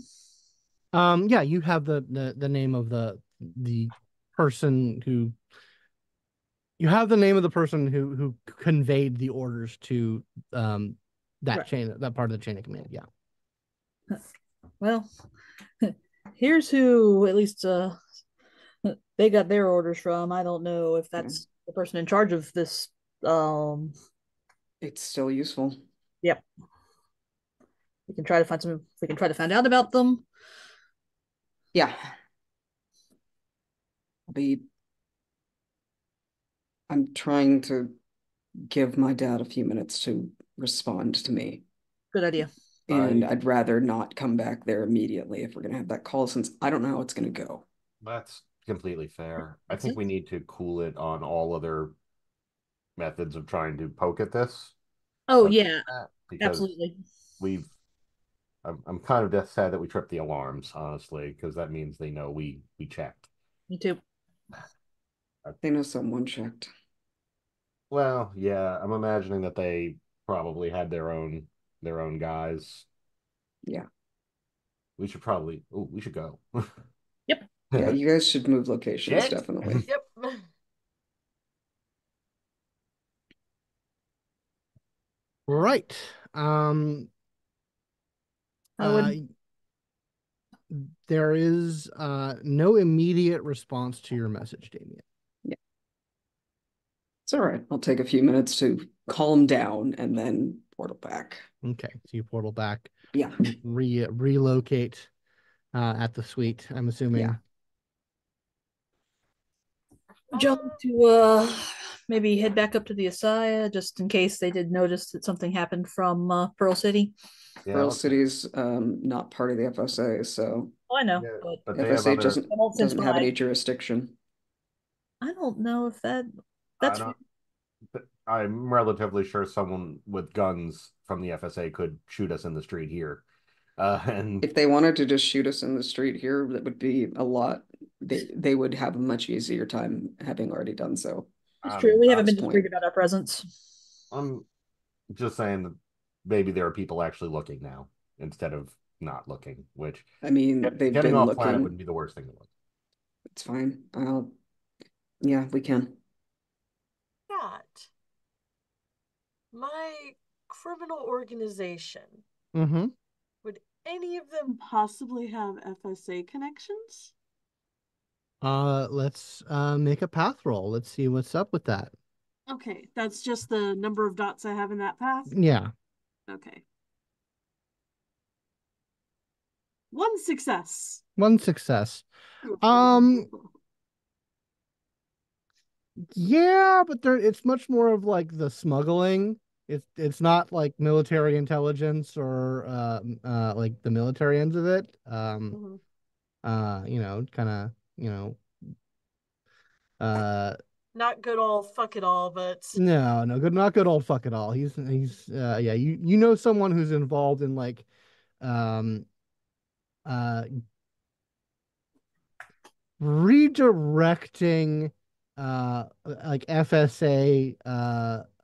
Speaker 1: Yeah, you have the name of the person who you have the name of the person who conveyed the orders to
Speaker 3: Right.
Speaker 1: that part of the chain of command. Yeah.
Speaker 3: Well, here's who at least they got their orders from. I don't know if
Speaker 4: Yeah.
Speaker 3: that's the person in charge of this. Um,
Speaker 4: It's still useful.
Speaker 3: yep. We can try to find some. We can try to find out about them.
Speaker 4: Yeah. Be I'm trying to give my dad a few minutes to respond to me.
Speaker 3: Good idea.
Speaker 4: And
Speaker 2: I
Speaker 4: I'd rather not come back there immediately if we're gonna have that call since I don't know how it's gonna go.
Speaker 2: That's completely fair. I
Speaker 3: That's
Speaker 2: think
Speaker 3: it.
Speaker 2: we need to cool it on all other methods of trying to poke at this
Speaker 3: Oh
Speaker 2: other
Speaker 3: yeah,
Speaker 2: than that, because
Speaker 3: absolutely.
Speaker 2: we've I'm kind of just sad that we tripped the alarms, honestly, because that means they know we checked.
Speaker 3: Me too.
Speaker 4: They know someone checked.
Speaker 2: Well, yeah, I'm imagining that they probably had their own guys.
Speaker 4: Yeah.
Speaker 2: We should go.
Speaker 3: Yep.
Speaker 4: Yeah, you guys should move locations,
Speaker 2: Shit.
Speaker 4: definitely.
Speaker 5: Yep.
Speaker 1: Right. Um
Speaker 3: I
Speaker 1: uh
Speaker 3: would.
Speaker 1: there is no immediate response to your message, Damian.
Speaker 4: Yeah. It's all right. I'll take a few minutes to calm down and then portal back.
Speaker 1: Okay, so you portal back,
Speaker 4: Yeah.
Speaker 1: relocate at the suite, I'm
Speaker 4: Yeah.
Speaker 1: assuming.
Speaker 3: Jump to maybe head back up to the ASIYAH just in case they did notice that something happened from Pearl City.
Speaker 2: Yeah,
Speaker 4: Pearl
Speaker 2: let's do.
Speaker 4: City's not part of the FSA, so
Speaker 3: Oh, I know,
Speaker 2: Yeah,
Speaker 3: but
Speaker 2: but they have
Speaker 4: FSA
Speaker 2: other.
Speaker 3: I won't send
Speaker 4: doesn't have any
Speaker 3: spies.
Speaker 4: jurisdiction.
Speaker 3: I don't know if
Speaker 2: I
Speaker 3: that's
Speaker 2: don't. I'm relatively sure someone with guns from the FSA could shoot us in the street here, and
Speaker 4: If they wanted to just shoot us in the street here, that would be a lot. They would have a much easier time having already done so
Speaker 3: it's true.
Speaker 2: I'm
Speaker 3: We
Speaker 4: at
Speaker 3: haven't
Speaker 4: this
Speaker 3: been
Speaker 4: point.
Speaker 3: discreet about our presence.
Speaker 2: I'm just saying that maybe there are people actually looking now instead of not looking. Which
Speaker 4: I mean, they've
Speaker 2: getting
Speaker 4: been
Speaker 2: off planet
Speaker 4: looking.
Speaker 2: wouldn't be the worst thing to look.
Speaker 4: It's fine. Yeah, we can.
Speaker 5: That my criminal organization,
Speaker 1: Mm-hmm.
Speaker 6: Would any of them possibly have FSA connections?
Speaker 1: Let's make a path roll. Let's see what's up with that.
Speaker 6: Okay, that's just the number of dots I have in that path.
Speaker 1: Yeah.
Speaker 6: Okay. One success.
Speaker 1: One success. Um, yeah, but it's much more of like the smuggling. It's not like military intelligence or like the military ends of it.
Speaker 6: Mhm.
Speaker 1: Kind of, uh
Speaker 5: Not good all fuck it all, but
Speaker 1: no, good, not good old fuck it all. He's yeah, you know someone who's involved in like um, uh, redirecting like FSA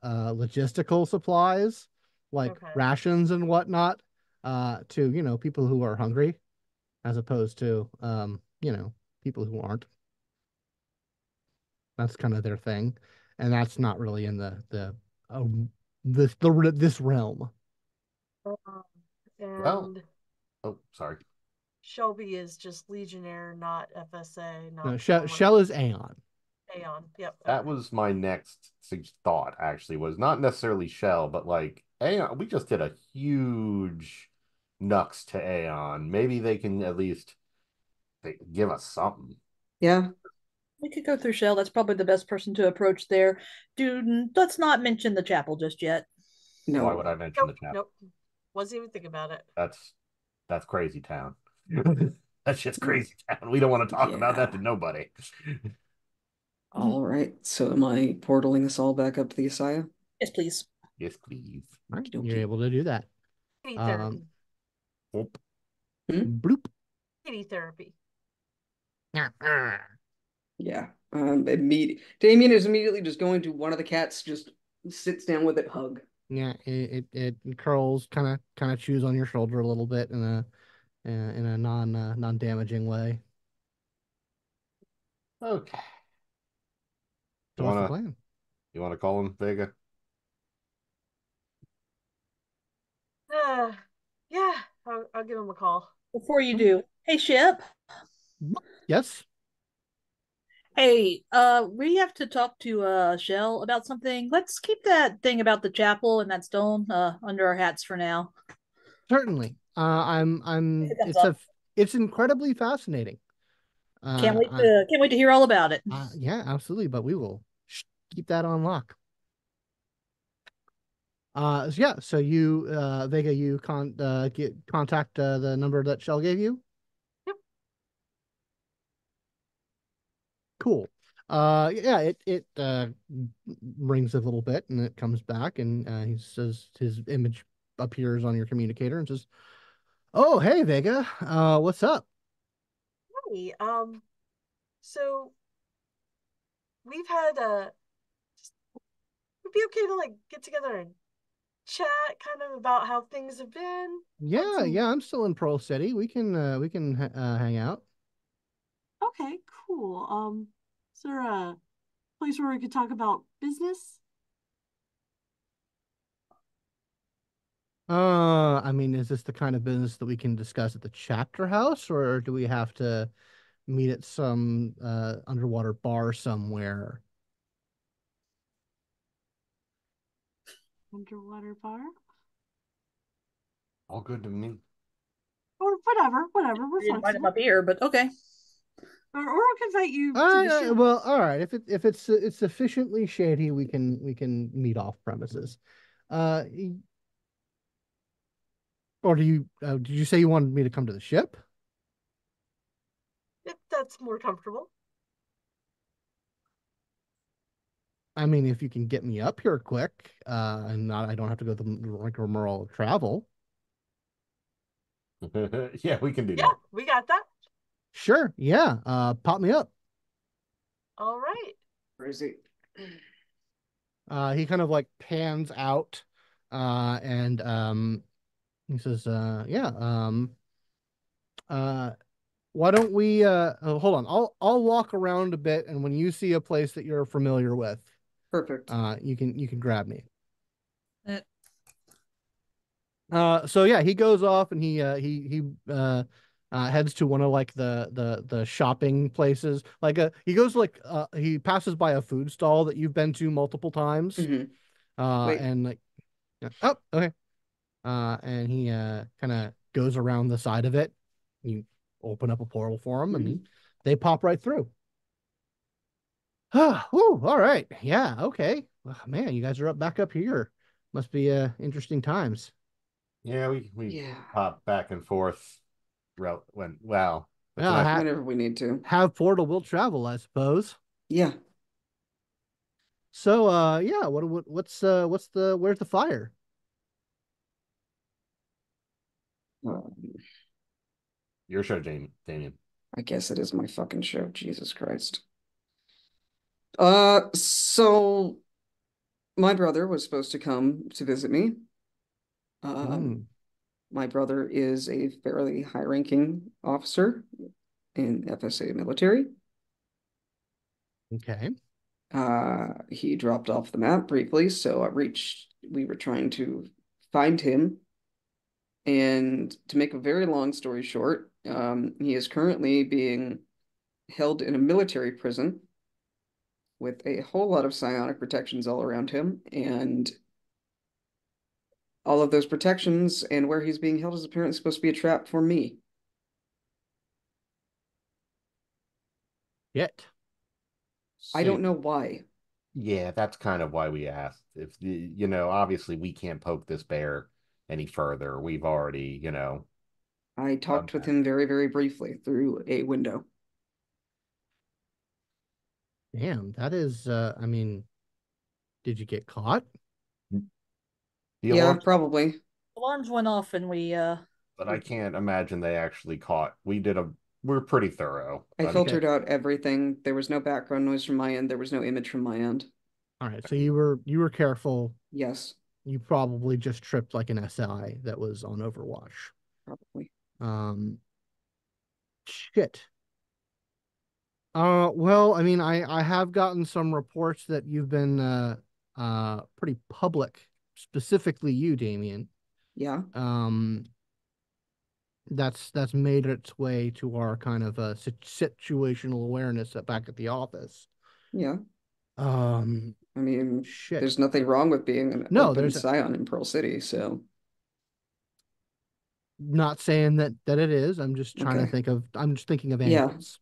Speaker 1: logistical supplies, like
Speaker 5: Okay.
Speaker 1: rations and whatnot, to people who are hungry, as opposed to people who aren't. That's kind of their thing, and that's not really in um, this realm.
Speaker 5: Um,
Speaker 2: Well,
Speaker 5: and
Speaker 2: oh, sorry.
Speaker 5: Shelby is just Legionnaire, not FSA,
Speaker 1: No,
Speaker 5: not former
Speaker 1: Shell is Aeon.
Speaker 5: Aeon. Yep.
Speaker 2: That
Speaker 5: Okay.
Speaker 2: was my next thought, actually, was not necessarily Shell, but like Aeon. We just did a huge Nux to Aeon. Maybe they can at least give us something.
Speaker 4: Yeah.
Speaker 3: We could go through Shell. That's probably the best person to approach there. Dude, let's not mention the chapel just yet.
Speaker 2: Why would
Speaker 4: No.
Speaker 2: I mention
Speaker 5: Nope.
Speaker 2: the chapel?
Speaker 5: Nope. Wasn't even thinking about it.
Speaker 2: That's crazy town. That shit's crazy town. We don't want to talk about that to
Speaker 4: Yeah.
Speaker 2: nobody.
Speaker 4: All right. So am I portaling us all back up to the ASIYAH?
Speaker 3: Yes, please.
Speaker 2: Yes, please.
Speaker 1: All right,
Speaker 4: Okie
Speaker 1: you're
Speaker 4: dokie.
Speaker 1: able to do that.
Speaker 5: Kitty
Speaker 1: Um,
Speaker 5: therapy.
Speaker 2: Oop.
Speaker 4: Hmm?
Speaker 1: bloop.
Speaker 5: Kitty therapy.
Speaker 4: Yeah. Damian is immediately just going to one of the cats, just sits down with it, hug.
Speaker 1: Yeah, it curls, kind of chews on your shoulder a little bit in a non damaging way.
Speaker 2: Okay.
Speaker 1: So
Speaker 2: You
Speaker 1: what's the
Speaker 2: wanna
Speaker 1: plan?
Speaker 2: you wanna call him Vega?
Speaker 5: Uh, yeah, I'll give him a call.
Speaker 3: Before you do, hey, Ship.
Speaker 1: Yes.
Speaker 3: Hey, we have to talk to Shell about something. Let's keep that thing about the chapel and that stone under our hats for now.
Speaker 1: Certainly.
Speaker 3: If
Speaker 1: I'm
Speaker 3: it comes up.
Speaker 1: it's incredibly fascinating.
Speaker 3: Can't wait
Speaker 1: I
Speaker 3: to hear all about it.
Speaker 1: Yeah, absolutely, but we will keep that on lock. So yeah, so you Vega, you get contact the number that Shell gave you.
Speaker 5: Yep.
Speaker 1: Cool. Yeah, it rings a little bit and it comes back and he says his image appears on your communicator and says, "Oh, hey Vega. What's up?"
Speaker 5: Hey, so we've had would it be okay to like get together and chat kind of about how things have been? Had
Speaker 1: Yeah,
Speaker 5: some
Speaker 1: yeah, I'm still in Pearl City. We can hang out.
Speaker 6: Okay, cool. Is there a place where we could talk about business?
Speaker 1: I mean, is this the kind of business that we can discuss at the chapter house, or do we have to meet at some underwater bar somewhere?
Speaker 6: Underwater bar?
Speaker 2: All good to me.
Speaker 6: Or whatever, we're
Speaker 3: We invite him
Speaker 6: flexible.
Speaker 3: up here, but okay.
Speaker 6: Or I can invite you to the ship.
Speaker 1: Well, all right. If it's sufficiently shady, we can meet off premises. Uh, or did you say you wanted me to come to the ship?
Speaker 5: if that's more comfortable.
Speaker 1: I mean, if you can get me up here quick, and not I don't have to go the rigmarole of travel.
Speaker 2: Yeah, we can do
Speaker 5: Yeah,
Speaker 2: that.
Speaker 5: we got that.
Speaker 1: Sure. Yeah. Pop me up.
Speaker 5: All right.
Speaker 4: Where is it?
Speaker 1: He kind of like pans out, and he says, "Yeah. Uh, why don't we? Hold on. I'll walk around a bit, and when you see a place that you're familiar with,
Speaker 4: Perfect.
Speaker 1: you can grab me."
Speaker 3: Uh,
Speaker 1: So yeah, he goes off and he heads to one of like the shopping places. Like he goes like he passes by a food stall that you've been to multiple times.
Speaker 4: Hmm. Wait.
Speaker 1: And like oh okay. And he kind of goes around the side of it. You open up a portal for him, and
Speaker 4: Hmm.
Speaker 1: they pop right through. Whew, all right, yeah, okay. Man, you guys are up back up here. Must be interesting times.
Speaker 2: Yeah, we
Speaker 4: Yeah.
Speaker 2: pop back and forth. When well, that's
Speaker 1: Yeah,
Speaker 2: an
Speaker 4: Whenever we need to.
Speaker 1: have portal will travel, I suppose.
Speaker 4: Yeah.
Speaker 1: So yeah, what's the where's the fire?
Speaker 4: Um,
Speaker 2: Your show, Damian.
Speaker 4: I guess it is my fucking show. Jesus Christ. So my brother was supposed to come to visit me.
Speaker 1: Mm,
Speaker 4: My brother is a fairly high-ranking officer in FSA military.
Speaker 1: okay.
Speaker 4: He dropped off the map briefly, so we were trying to find him. And to make a very long story short, he is currently being held in a military prison with a whole lot of psionic protections all around him. And all of those protections and where he's being held is apparently supposed to be a trap for me.
Speaker 1: Yet.
Speaker 4: I don't know why.
Speaker 2: Yeah, that's kind of why we asked. If obviously we can't poke this bear any further. We've already,
Speaker 4: I talked with him very, very briefly through a window.
Speaker 1: Damn, that is, I mean, did you get caught?
Speaker 4: Yeah, probably.
Speaker 3: Alarms went off and
Speaker 2: but I can't imagine they actually caught. We're pretty thorough.
Speaker 4: I filtered out everything. There was no background noise from my end. There was no image from my end.
Speaker 1: All right, so you were careful.
Speaker 4: Yes.
Speaker 1: You probably just tripped like an SI that was on Overwatch.
Speaker 4: Probably.
Speaker 1: Shit. Well, I mean, I have gotten some reports that you've been pretty public, specifically you, Damian.
Speaker 4: Yeah.
Speaker 1: That's made its way to our kind of situational awareness back at the office.
Speaker 4: Yeah. I mean,
Speaker 1: shit.
Speaker 4: There's nothing wrong with being an open scion in Pearl City, so.
Speaker 1: Not saying that it is. I'm just trying to think of. I'm just thinking of angles.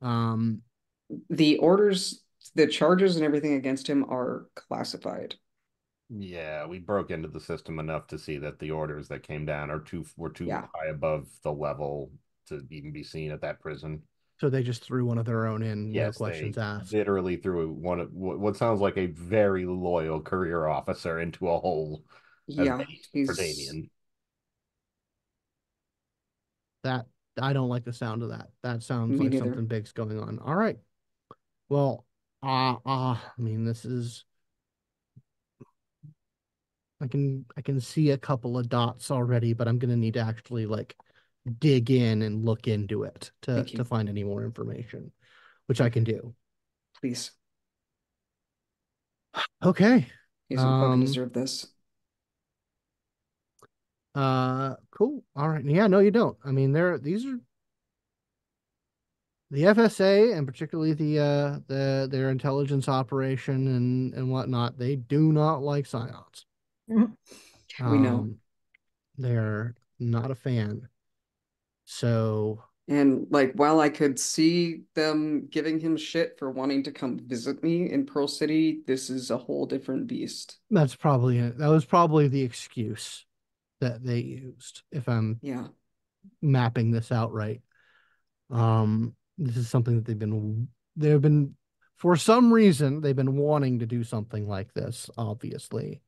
Speaker 4: The orders, the charges, and everything against him are classified.
Speaker 2: Yeah, we broke into the system enough to see that the orders that came down were too high above the level to even be seen at that prison.
Speaker 1: So they just threw one of their own in,
Speaker 2: yes,
Speaker 1: no questions asked.
Speaker 2: Literally threw one of what sounds like a very loyal career officer into a hole.
Speaker 4: Yeah,
Speaker 2: for Damian.
Speaker 1: That I don't like the sound of that. That sounds like something big's going on. All right. Well, I mean, this is. I can see a couple of dots already, but I'm gonna need to actually like dig in and look into it to find any more information, which I can do.
Speaker 4: Please.
Speaker 1: Okay.
Speaker 4: He doesn't fucking deserve this.
Speaker 1: Cool. All right. Yeah, no, you don't. I mean, these are the FSA and particularly their intelligence operation and whatnot. They do not like psions.
Speaker 4: We know.
Speaker 1: They're not a fan. So.
Speaker 4: And like, while I could see them giving him shit for wanting to come visit me in Pearl City, this is a whole different beast.
Speaker 1: That's probably it. That was probably the excuse that they used, if I'm mapping this out right. This is something that they've been for some reason they've been wanting to do something like this, obviously.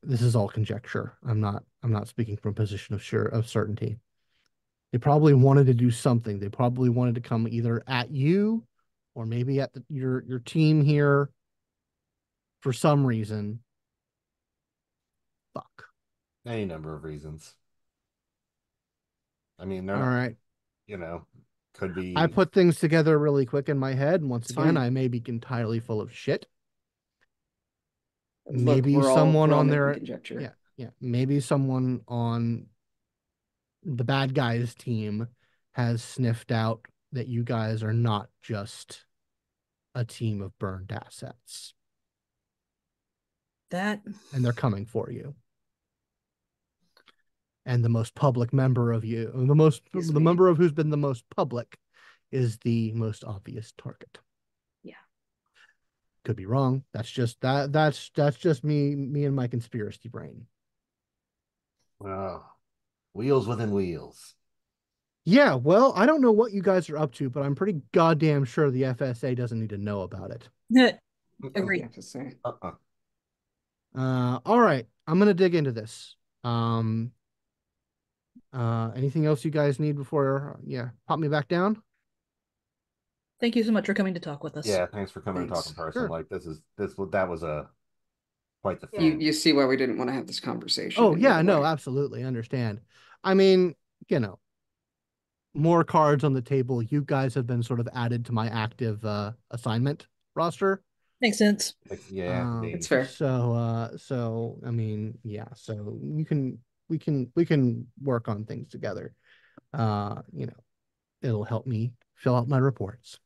Speaker 1: This is all conjecture. I'm not speaking from a position of certainty. They probably wanted to do something. They probably wanted to come either at you or maybe at your team here for some reason. Fuck.
Speaker 2: Any number of reasons. I mean, they're
Speaker 1: all right.
Speaker 2: Could be.
Speaker 1: I put things together really quick in my head, and once again, I may be entirely full of shit. Maybe someone on their maybe someone on the bad guys team has sniffed out that you guys are not just a team of burned assets. And they're coming for you. And the most public member of you, the member of who's been the most public is the most obvious target.
Speaker 4: Yeah.
Speaker 1: Could be wrong. That's just me and my conspiracy brain.
Speaker 2: Wheels within wheels.
Speaker 1: Yeah, well, I don't know what you guys are up to, but I'm pretty goddamn sure the FSA doesn't need to know about it.
Speaker 3: Agreed.
Speaker 1: All right, I'm gonna dig into this. Um, anything else you guys need before, pop me back down?
Speaker 3: Thank you so much for coming to talk with us.
Speaker 2: Yeah, thanks for coming to talk
Speaker 4: Thanks.
Speaker 2: in person.
Speaker 1: Sure.
Speaker 2: Like that was a quite the
Speaker 5: Yeah.
Speaker 2: thing.
Speaker 4: You see why we didn't want to have this conversation
Speaker 1: Oh,
Speaker 4: any
Speaker 1: yeah,
Speaker 4: other
Speaker 1: no,
Speaker 4: way.
Speaker 1: absolutely. Understand. I mean, more cards on the table. You guys have been sort of added to my active assignment roster.
Speaker 3: Makes sense.
Speaker 2: Yeah,
Speaker 4: It's fair.
Speaker 1: So I mean, yeah, so we can work on things together. Uh, you know, it'll help me fill out my reports.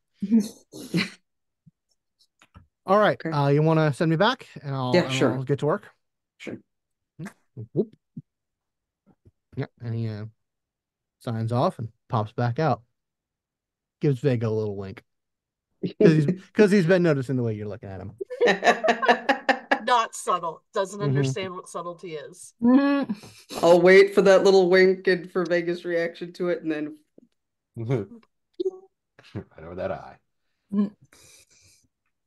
Speaker 1: All right.
Speaker 4: Okay.
Speaker 1: You want to send me back and
Speaker 4: Yeah,
Speaker 1: I'll
Speaker 4: sure.
Speaker 1: get to work.
Speaker 4: Sure.
Speaker 1: Whoop. Yeah, and he signs off and pops back out. Gives Vega a little wink because he's been noticing the way you're looking at him.
Speaker 5: Not subtle. Doesn't
Speaker 1: Mhm.
Speaker 5: understand what subtlety is.
Speaker 4: I'll wait for that little wink and for Vega's reaction to it, and then
Speaker 2: right over that eye.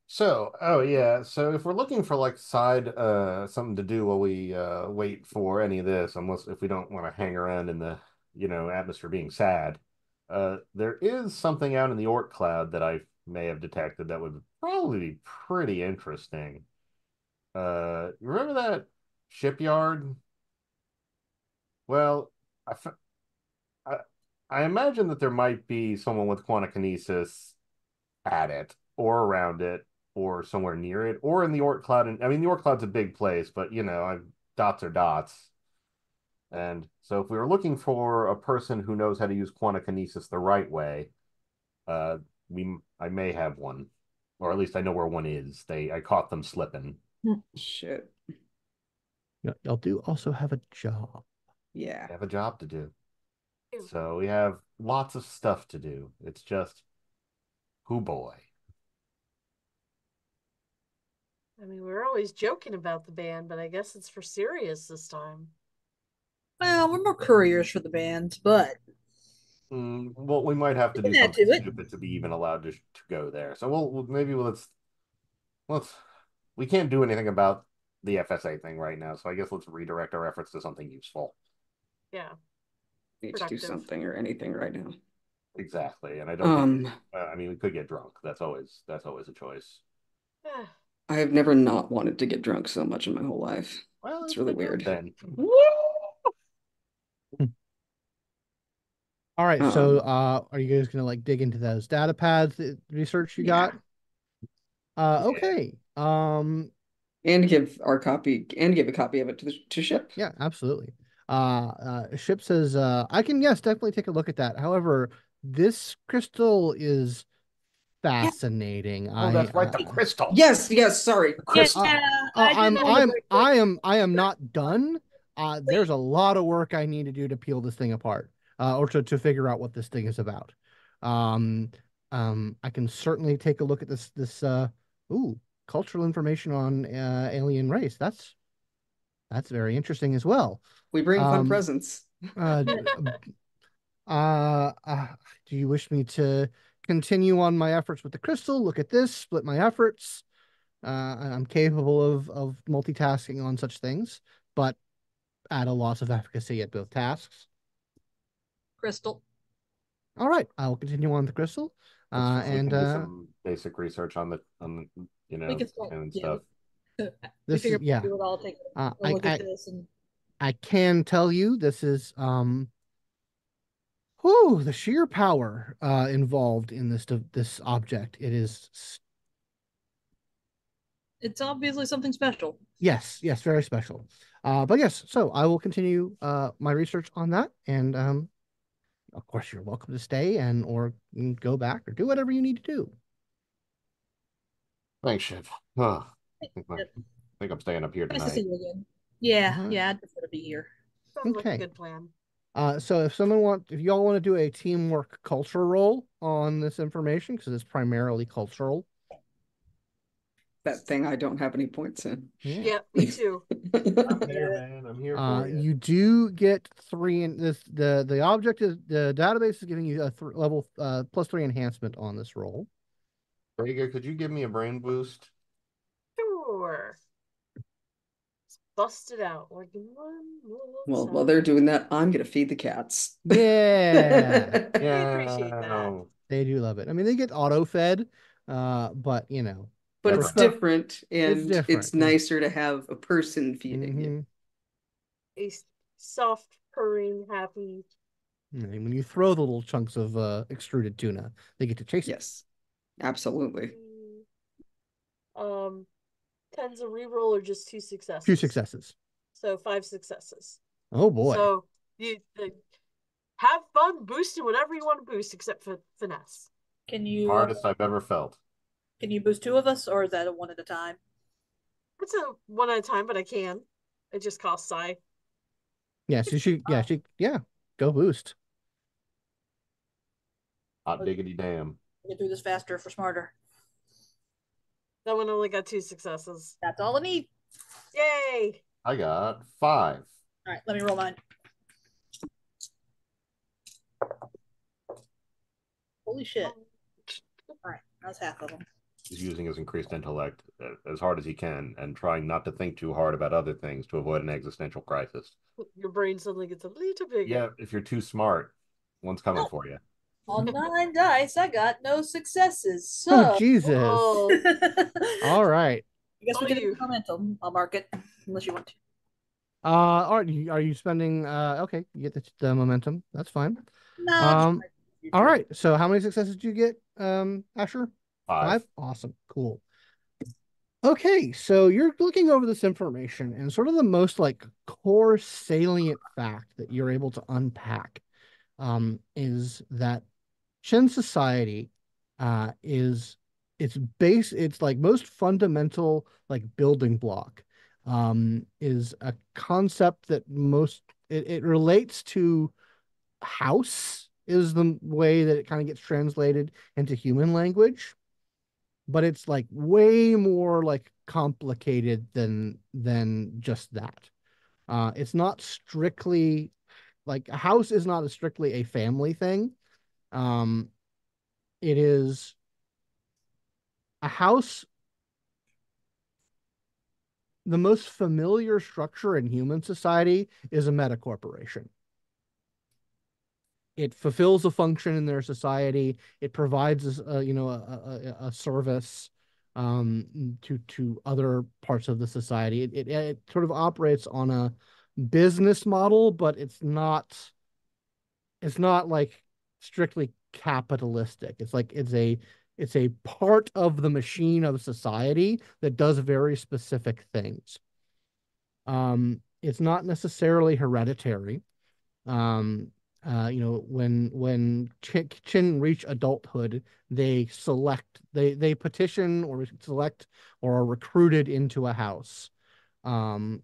Speaker 2: So, oh yeah. So if we're looking for like side something to do while we wait for any of this, unless if we don't want to hang around in the atmosphere being sad, there is something out in the Orc cloud that I may have detected that would probably be pretty interesting. You remember that shipyard? Well, I, f- I I imagine that there might be someone with quantikinesis at it or around it or somewhere near it or in the Oort Cloud. And I mean, the Oort Cloud's a big place, but dots are dots. And so if we were looking for a person who knows how to use quantikinesis the right way, uh, I may have one, or at least I know where one is. I caught them slipping.
Speaker 4: shit.
Speaker 1: Y'all do also have a job.
Speaker 4: Yeah.
Speaker 2: I have a job to do. So we have lots of stuff to do. It's just, who boy.
Speaker 5: I mean, we're always joking about the band, but I guess it's for serious this time.
Speaker 3: Well, we're more couriers for the band, but
Speaker 2: Well, we might have to do
Speaker 3: add
Speaker 2: something
Speaker 3: to it.
Speaker 2: stupid to be even allowed to go there. So maybe let's we can't do anything about the FSA thing right now. So I guess let's redirect our efforts to something useful.
Speaker 5: Yeah.
Speaker 4: Need to do something or anything right now.
Speaker 2: Exactly, and I don't think I mean we could get drunk. That's always a choice.
Speaker 4: I have never not wanted to get drunk so much in my whole life.
Speaker 2: Well,
Speaker 4: It's really
Speaker 2: the
Speaker 4: weird.
Speaker 2: then.
Speaker 1: All right, so are you guys gonna like dig into those data pads research you got? Okay.
Speaker 4: And give a copy of it to Ship.
Speaker 1: Yeah, absolutely. Ship says I can, yes, definitely take a look at that. However, this crystal is fascinating.
Speaker 2: Oh, that's right, the crystal.
Speaker 4: Yes, sorry. Crystal.
Speaker 1: I am not done. There's a lot of work I need to do to peel this thing apart, or to figure out what this thing is about. I can certainly take a look at this cultural information on alien race. That's very interesting as well.
Speaker 4: We bring fun presents.
Speaker 1: Do you wish me to continue on my efforts with the crystal? Look at this, split my efforts. I'm capable of multitasking on such things, but at a loss of efficacy at both tasks.
Speaker 3: Crystal.
Speaker 1: All right, I will continue on the crystal.
Speaker 2: We can do some basic research on the
Speaker 3: we can start,
Speaker 2: and stuff.
Speaker 1: This is
Speaker 3: I'll take a look at this and
Speaker 1: I can tell you this is the sheer power involved in this object.
Speaker 3: It's obviously something special.
Speaker 1: Yes, very special. But yes, so I will continue my research on that, and of course you're welcome to stay or go back or do whatever you need to do.
Speaker 2: Thanks, Shiv. Oh, I think I'm staying up here tonight.
Speaker 3: Nice to see you again. Yeah, I'd prefer to be here.
Speaker 5: Sounds like a good plan.
Speaker 1: So if y'all want to do a teamwork culture roll on this information, because it's primarily cultural.
Speaker 4: That thing I don't have any points in.
Speaker 5: Yeah, me too.
Speaker 2: I'm here, man. I'm here for you.
Speaker 1: You do get 3 in this. The object is the database is giving you a level +3 enhancement on this roll.
Speaker 2: Vega, could you give me a brain boost?
Speaker 5: Sure. bust it out like one
Speaker 4: Well, while
Speaker 5: time.
Speaker 4: they're doing that, I'm gonna feed the cats.
Speaker 1: Yeah.
Speaker 5: We appreciate that.
Speaker 1: They do love it. I mean, they get auto-fed, but
Speaker 4: But it's
Speaker 2: Different.
Speaker 4: different,
Speaker 1: it's
Speaker 4: and
Speaker 1: different.
Speaker 4: it's nicer to have a person feeding you.
Speaker 5: A soft, purring, happy.
Speaker 1: And when you throw the little chunks of extruded tuna, they get to chase it.
Speaker 4: Yes, absolutely.
Speaker 5: Um, tens a reroll or just 2
Speaker 1: 2
Speaker 5: successes?
Speaker 1: successes.
Speaker 5: So 5 successes.
Speaker 1: Oh boy.
Speaker 5: So you have fun boosting whatever you want to boost, except for finesse.
Speaker 3: Can you
Speaker 2: Hardest I've ever felt.
Speaker 3: can you boost 2 of us, or is that a one at a time?
Speaker 5: It's a one at a time, but I can. It just costs Psy.
Speaker 1: Yeah, so go boost.
Speaker 2: Hot diggity damn.
Speaker 3: Get through this faster for smarter.
Speaker 5: That one only got 2 successes.
Speaker 3: That's all I need.
Speaker 5: Yay!
Speaker 2: I got 5.
Speaker 3: All right, let me roll mine. Holy shit. All right, that's half of them.
Speaker 2: He's using his increased intellect as hard as he can and trying not to think too hard about other things to avoid an existential crisis.
Speaker 5: Your brain suddenly gets a little bigger.
Speaker 2: Yeah, if you're too smart, one's coming for you.
Speaker 3: On 9 dice, I got no successes.
Speaker 1: Oh
Speaker 3: So,
Speaker 1: Jesus.
Speaker 5: Oh,
Speaker 1: All right.
Speaker 3: I guess we
Speaker 5: Oh,
Speaker 3: can
Speaker 5: you.
Speaker 3: do momentum. I'll mark it unless you want to.
Speaker 1: Are you spending okay, you get the momentum. That's fine.
Speaker 3: No.
Speaker 1: All right. So how many successes did you get, Asher?
Speaker 2: 5.
Speaker 1: Awesome. Cool. Okay, so you're looking over this information, and sort of the most like core salient fact that you're able to unpack is that Chin society is its like most fundamental like building block is a concept that it relates to house is the way that it kind of gets translated into human language, but it's like way more like complicated than just that. It's not strictly like a house is not a strictly a family thing. It is a house. The most familiar structure in human society is a meta corporation. It fulfills a function in their society. It provides a service to other parts of the society. It sort of operates on a business model, but it's not like strictly capitalistic. It's like it's a part of the machine of society that does very specific things. It's not necessarily hereditary. When Chin reach adulthood, they petition or select or are recruited into a house. Um,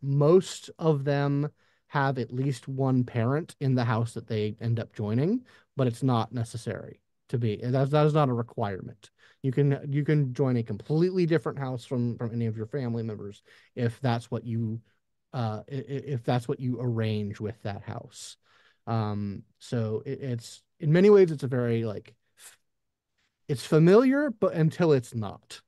Speaker 1: most of them have at least one parent in the house that they end up joining, but it's not necessary to be. That is not a requirement. You can join a completely different house from any of your family members if that's what you arrange with that house. So it's in many ways it's a very like it's familiar, but until it's not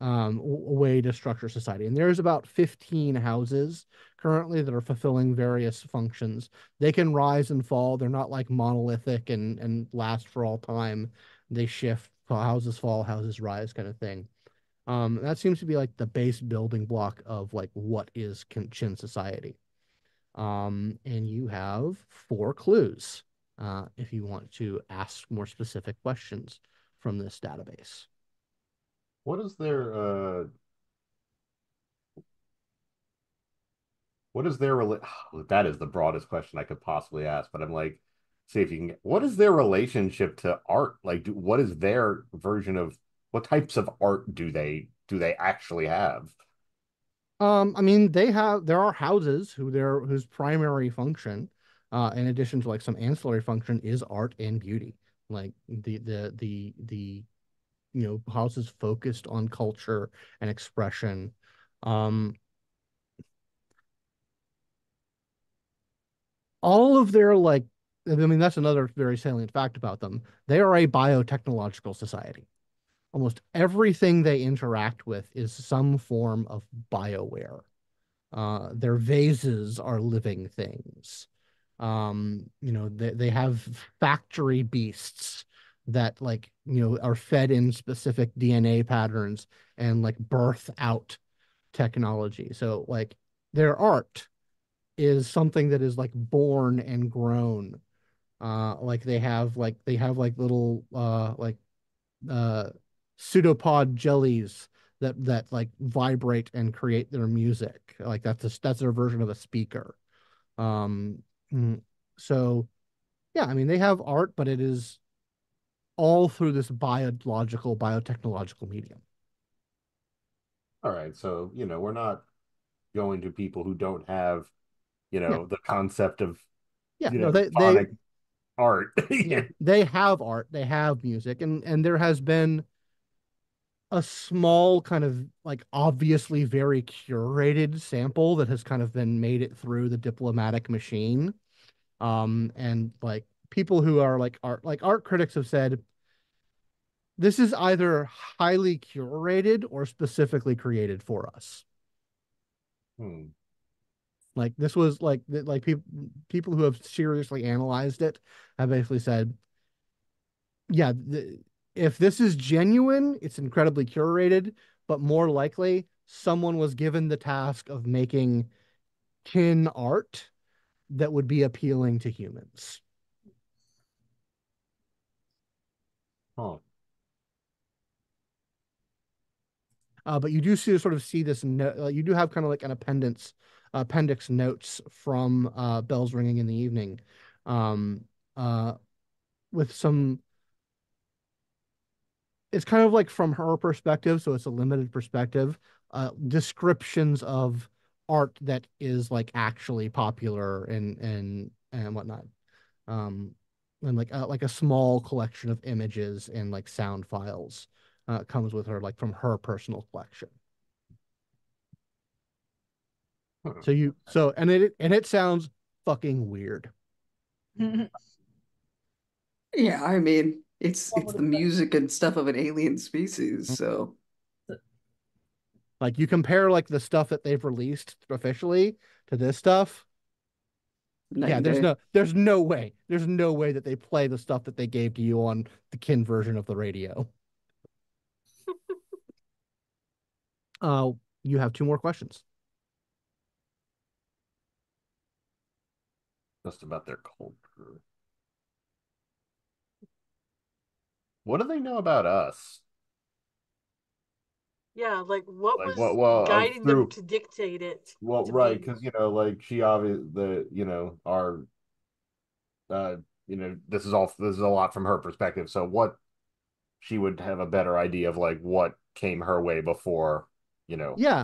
Speaker 1: way to structure society. And there's about 15 houses currently that are fulfilling various functions. They can rise and fall. They're not like monolithic and last for all time. They shift. Houses fall, houses rise, kind of thing. That seems to be like the base building block of like what is Chin society. And you have 4 clues if you want to ask more specific questions from this database.
Speaker 2: What is their that is the broadest question I could possibly ask, but I'm like, see if you can get what is their relationship to art? Like what is their version of what types of art do they actually have?
Speaker 1: I mean, there are houses whose primary function, in addition to like some ancillary function, is art and beauty. Like the houses focused on culture and expression. Um, all of their like, I mean, that's another very salient fact about them. They are a biotechnological society. almost everything they interact with is some form of bioware. Their vases are living things. They have factory beasts that like, are fed in specific DNA patterns and like birth out technology. So like their art is something that is like born and grown. Like they have like little uh pseudopod jellies that like vibrate and create their music. Like that's their version of a speaker. Um, mm, so yeah, I mean they have art, but it is all through this biotechnological medium.
Speaker 2: All right, so we're not going to people who don't have
Speaker 1: Yeah,
Speaker 2: the concept of
Speaker 1: no, they
Speaker 2: phonic art.
Speaker 1: yeah, they have art, they have music, and there has been a small kind of like obviously very curated sample that has kind of been made it through the diplomatic machine. And like people who are like art critics have said this is either highly curated or specifically created for us.
Speaker 2: Hmm.
Speaker 1: Like this was like people who have seriously analyzed it have basically said, yeah, if this is genuine, it's incredibly curated, but more likely someone was given the task of making kin art that would be appealing to humans.
Speaker 2: Huh.
Speaker 1: But you do sort of see this. You do have kind of like an appendix notes from bells ringing in the evening, um, uh, with some. It's kind of like from her perspective, so it's a limited perspective. Descriptions of art that is like actually popular and whatnot. Um, and like a small collection of images and like sound files comes with her like from her personal collection.
Speaker 2: Huh.
Speaker 1: And it sounds fucking weird.
Speaker 4: Yeah, I mean, it's
Speaker 3: One
Speaker 4: it's
Speaker 3: would
Speaker 4: the
Speaker 3: expect.
Speaker 4: music and stuff of an alien species, so
Speaker 1: Like you compare like the stuff that they've released officially to this stuff.
Speaker 4: night
Speaker 1: Yeah,
Speaker 4: and
Speaker 1: there's
Speaker 4: day.
Speaker 1: no there's no way. There's no way that they play the stuff that they gave to you on the kin version of the radio. Uh you have two more questions.
Speaker 2: Just about their culture. What do they know about us?
Speaker 5: Yeah, like what
Speaker 2: Like
Speaker 5: was
Speaker 2: what? Well,
Speaker 5: guiding them
Speaker 2: through
Speaker 5: to dictate it
Speaker 2: well,
Speaker 5: to
Speaker 2: right?
Speaker 5: be?
Speaker 2: Because like she obviously our this is a lot from her perspective. So what she would have a better idea of like what came her way before, you know.
Speaker 1: Yeah,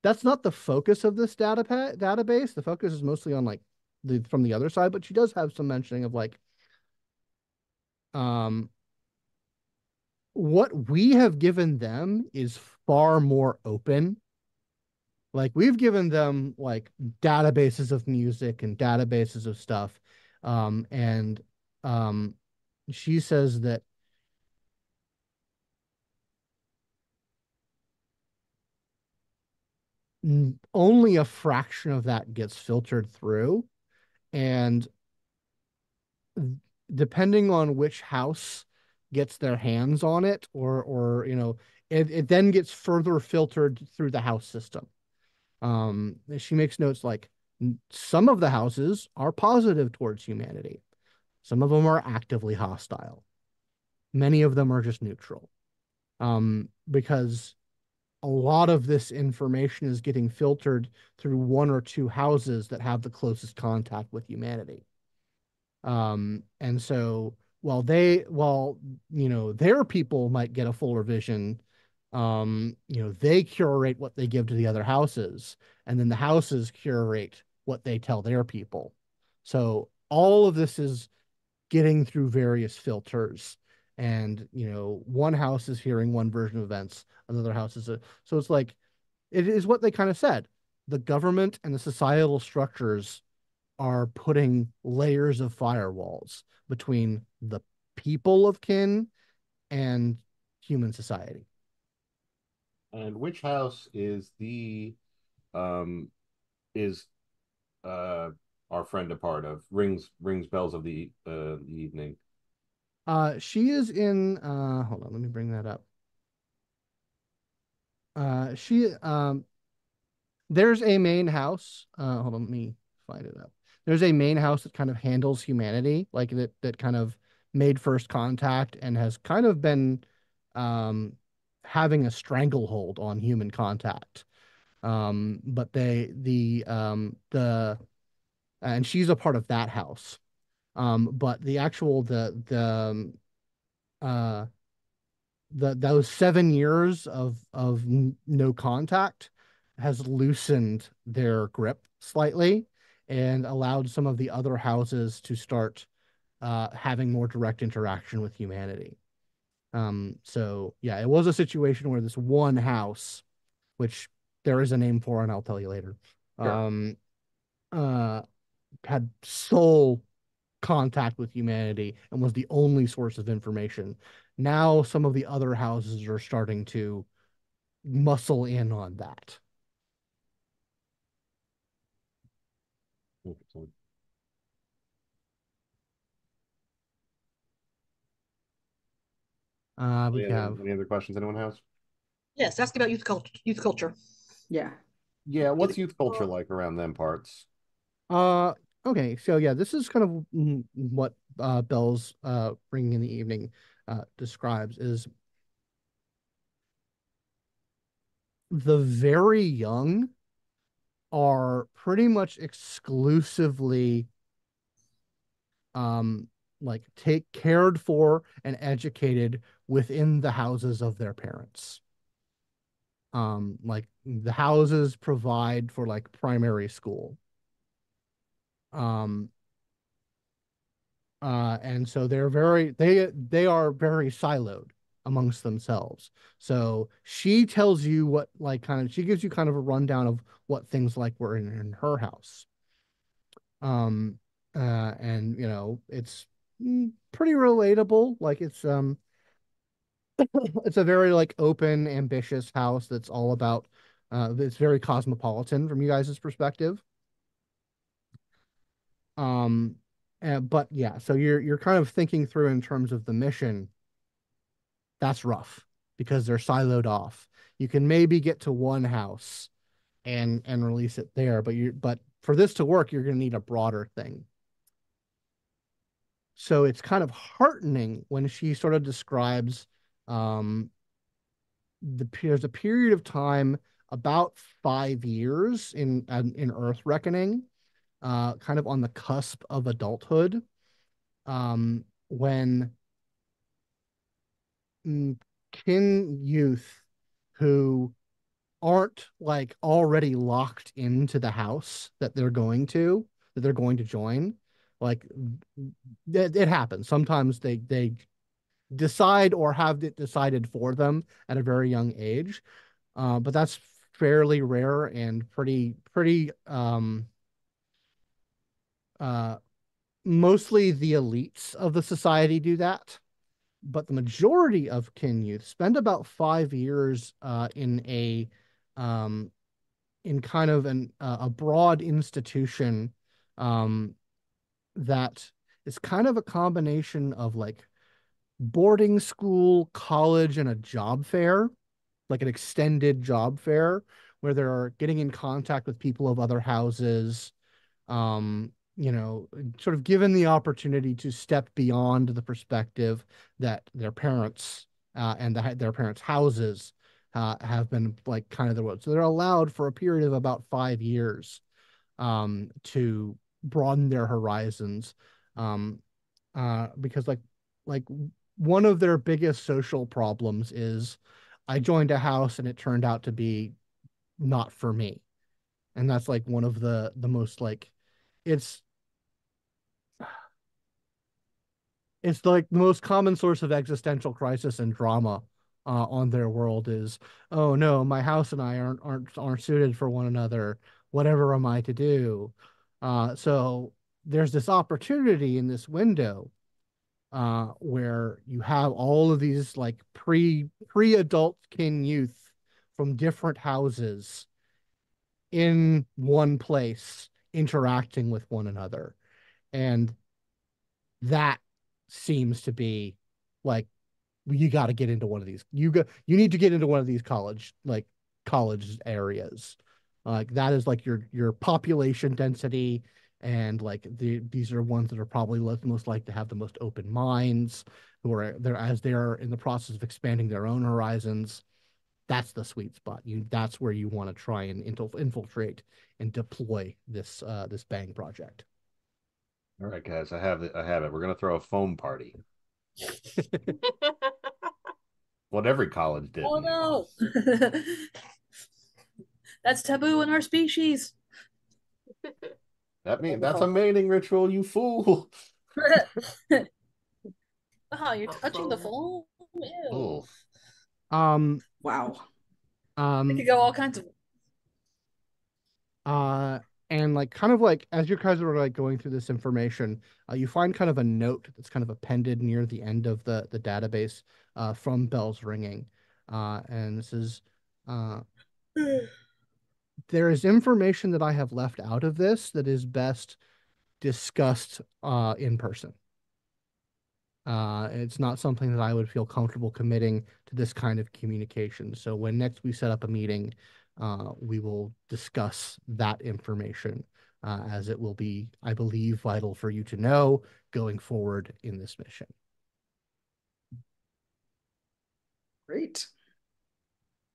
Speaker 1: that's not the focus of this database. The focus is mostly on like the from the other side, but she does have some mentioning of like um what we have given them is far more open. Like we've given them like databases of music and databases of stuff. And um she says that only a fraction of that gets filtered through. And depending on which house gets their hands on it, or it then gets further filtered through the house system. She makes notes like some of the houses are positive towards humanity, some of them are actively hostile, many of them are just neutral. Because a lot of this information is getting filtered through one or two houses that have the closest contact with humanity. And so while their people might get a fuller vision, they curate what they give to the other houses, and then the houses curate what they tell their people. So all of this is getting through various filters. And one house is hearing one version of events, another house is so it's like it is what they kind of said. The government and the societal structures are putting layers of firewalls between the people of kin and human society.
Speaker 2: And which house is the is our friend a part of? Rings bells of the evening.
Speaker 1: She is in hold on, let me bring that up. She there's a main house. Hold on, let me find it up. There's a main house that kind of handles humanity, like that kind of made first contact and has kind of been um having a stranglehold on human contact. But the and she's a part of that house. But the actual uh the those 7 years of no contact has loosened their grip slightly and allowed some of the other houses to start having more direct interaction with humanity. So yeah, it was a situation where this one house, which there is a name for, and I'll tell you later,
Speaker 2: Sure.
Speaker 1: uh, had sole contact with humanity and was the only source of information. Now some of the other houses are starting to muscle in on that. We have
Speaker 2: Any other questions anyone has?
Speaker 3: Yes, ask about youth culture.
Speaker 4: Yeah.
Speaker 2: Yeah, what's youth culture like around them parts?
Speaker 1: uh okay, so yeah, this is kind of what Bell's Ringing in the Evening describes is the very young are pretty much exclusively um like take cared for and educated within the houses of their parents. Like the houses provide for like primary school. Um and so they are very siloed amongst themselves. So she tells you what like kind of she gives you kind of a rundown of what things like were in her house. Um and you know, it's pretty relatable. Like it's a very like open, ambitious house that's all about it's very cosmopolitan from you guys' perspective. Um but yeah, so you're kind of thinking through in terms of the mission. That's rough because they're siloed off. You can maybe get to one house and release it there, but for this to work, you're going to need a broader thing. So it's kind of heartening when she sort of describes um, there's a period of time about 5 years in Earth Reckoning, kind of on the cusp of adulthood, when kin youth who aren't like already locked into the house that they're going to join, like it happens sometimes. They decide or have it decided for them at a very young age, but that's fairly rare and pretty uh mostly the elites of the society do that, but the majority of kin youth spend about 5 years um in kind of a broad institution um that is kind of a combination of like boarding school, college, and a job fair, like an extended job fair where they're getting in contact with people of other houses, you know, sort of given the opportunity to step beyond the perspective that their parents their parents' houses have been like kind of the road. So they're allowed for a period of about 5 years to broaden their horizons, um, because like one of their biggest social problems is I joined a house and it turned out to be not for me, and that's like one of the most like it's it's like the most common source of existential crisis and drama on their world is, oh no, my house and I aren't suited for one another. Whatever am I to do? So there's this opportunity in this window where you have all of these like pre-adult kin youth from different houses in one place interacting with one another. And that seems to be like you got to get into one of these. You need to get into one of these college areas. Like that is like your population density, and like these are ones that are probably most likely to have the most open minds, who are there as they're in the process of expanding their own horizons. That's the sweet spot. That's where you want to try and infiltrate and deploy this Bang project.
Speaker 2: All right, guys, I have it. We're gonna throw a foam party. What every college did.
Speaker 3: Oh no. That's taboo in our species.
Speaker 2: That's a mating ritual, you fool.
Speaker 3: Oh, you're touching the foam? Ew.
Speaker 4: Wow.
Speaker 3: It could go all kinds of.
Speaker 1: And like kind of like as you guys are like going through this information, you find kind of a note that's kind of appended near the end of the database from Bell's Ringing. And this is there is information that I have left out of this that is best discussed in person. It's not something that I would feel comfortable committing to this kind of communication. So when next we set up a meeting, we will discuss that information, as it will be, I believe, vital for you to know going forward in this mission.
Speaker 4: Great.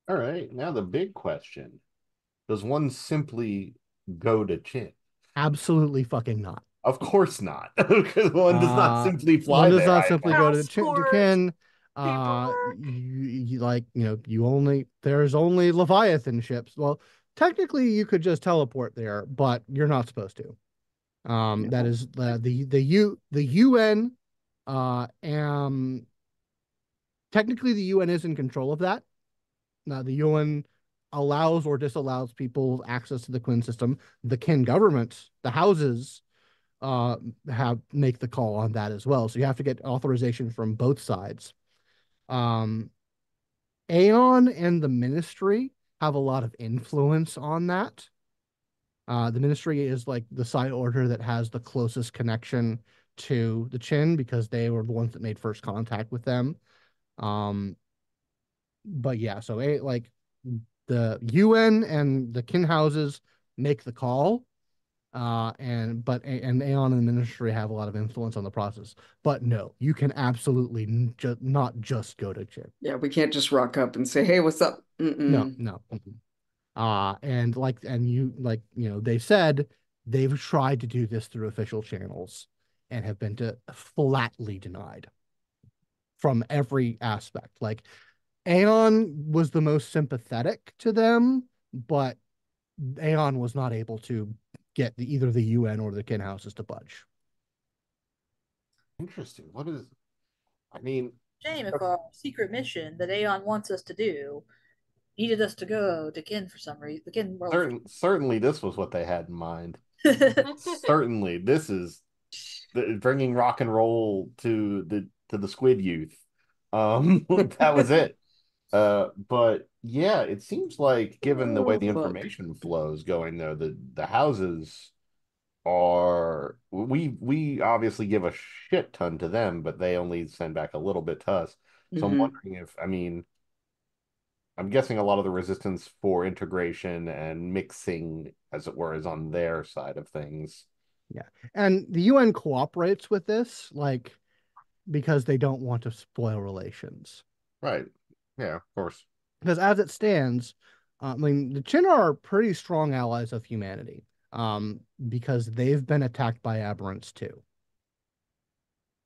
Speaker 2: All right, now the big question. Does one simply go to Chin?
Speaker 1: Absolutely fucking not.
Speaker 2: Of course not, because one does not simply fly
Speaker 1: one does
Speaker 2: there.
Speaker 1: not simply go to the
Speaker 5: Passport,
Speaker 1: Kin.
Speaker 5: paperwork.
Speaker 1: You like, there's only Leviathan ships. Well, technically you could just teleport there, but you're not supposed to. That is the UN. Technically the UN is in control of that. Now the UN allows or disallows people access to the Quinn system. The Kin government, the houses, have make the call on that as well. So you have to get authorization from both sides. Aeon and the Ministry have a lot of influence on that. The Ministry is like the side order that has the closest connection to the Chin because they were the ones that made first contact with them. But yeah, so like the UN and the Kin houses make the call. And Aeon and the Ministry have a lot of influence on the process. But no, you can absolutely not just go to Chin.
Speaker 4: Yeah, we can't just rock up and say, "Hey, what's up?"
Speaker 1: No. They said they've tried to do this through official channels and have been flatly denied from every aspect. Like Aeon was the most sympathetic to them, but Aeon was not able to get either the UN or the Kin houses to budge.
Speaker 2: Interesting. I mean,
Speaker 3: Shame if our secret mission that Aeon wants us to do needed us to go to Kin for some reason. The Kin world.
Speaker 2: certainly this was what they had in mind. Certainly, this is bringing rock and roll to the Squid Youth. That was it. But yeah, it seems like given the way the information flows going there, the houses are we obviously give a shit ton to them, but they only send back a little bit to us. So I'm wondering if, I'm guessing a lot of the resistance for integration and mixing, as it were, is on their side of things.
Speaker 1: Yeah. And the UN cooperates with this, like, because they don't want to spoil relations.
Speaker 2: Right. Yeah, of course.
Speaker 1: Because as it stands, the Chin are pretty strong allies of humanity, because they've been attacked by aberrants too.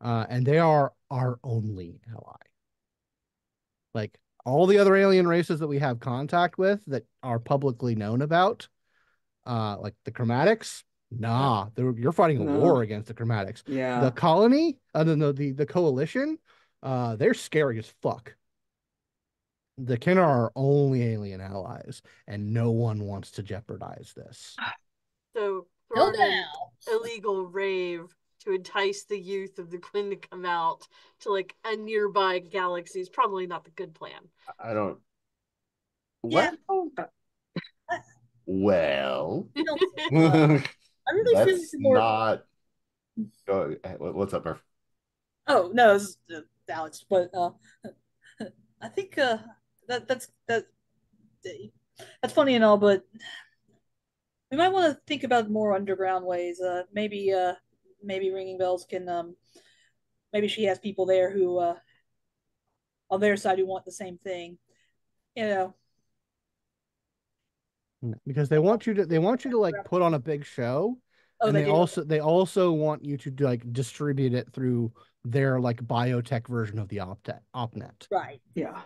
Speaker 1: And they are our only ally. Like, all the other alien races that we have contact with that are publicly known about, like the Chromatics, nah, you're fighting a war against the Chromatics.
Speaker 4: Yeah.
Speaker 1: The colony, the coalition, they're scary as fuck. The Kin are our only alien allies, and no one wants to jeopardize this.
Speaker 5: So throwing an illegal rave
Speaker 6: to entice the youth of the Quinn to come out to like a nearby galaxy is probably not the good plan.
Speaker 2: I don't.
Speaker 3: Yeah.
Speaker 2: Well, well,
Speaker 3: I really feel
Speaker 2: let's
Speaker 3: more.
Speaker 2: not. Go. What's up, Murph?
Speaker 3: Oh no, it's Alex. But I think that's funny and all, but we might want to think about more underground ways. Maybe ringing bells can maybe she has people there who on their side who want the same thing. You know,
Speaker 1: Because they want you to like put on a big show,
Speaker 3: oh,
Speaker 1: and
Speaker 3: they do.
Speaker 1: they also want you to like distribute it through their like biotech version of the opnet.
Speaker 3: Right.
Speaker 4: Yeah.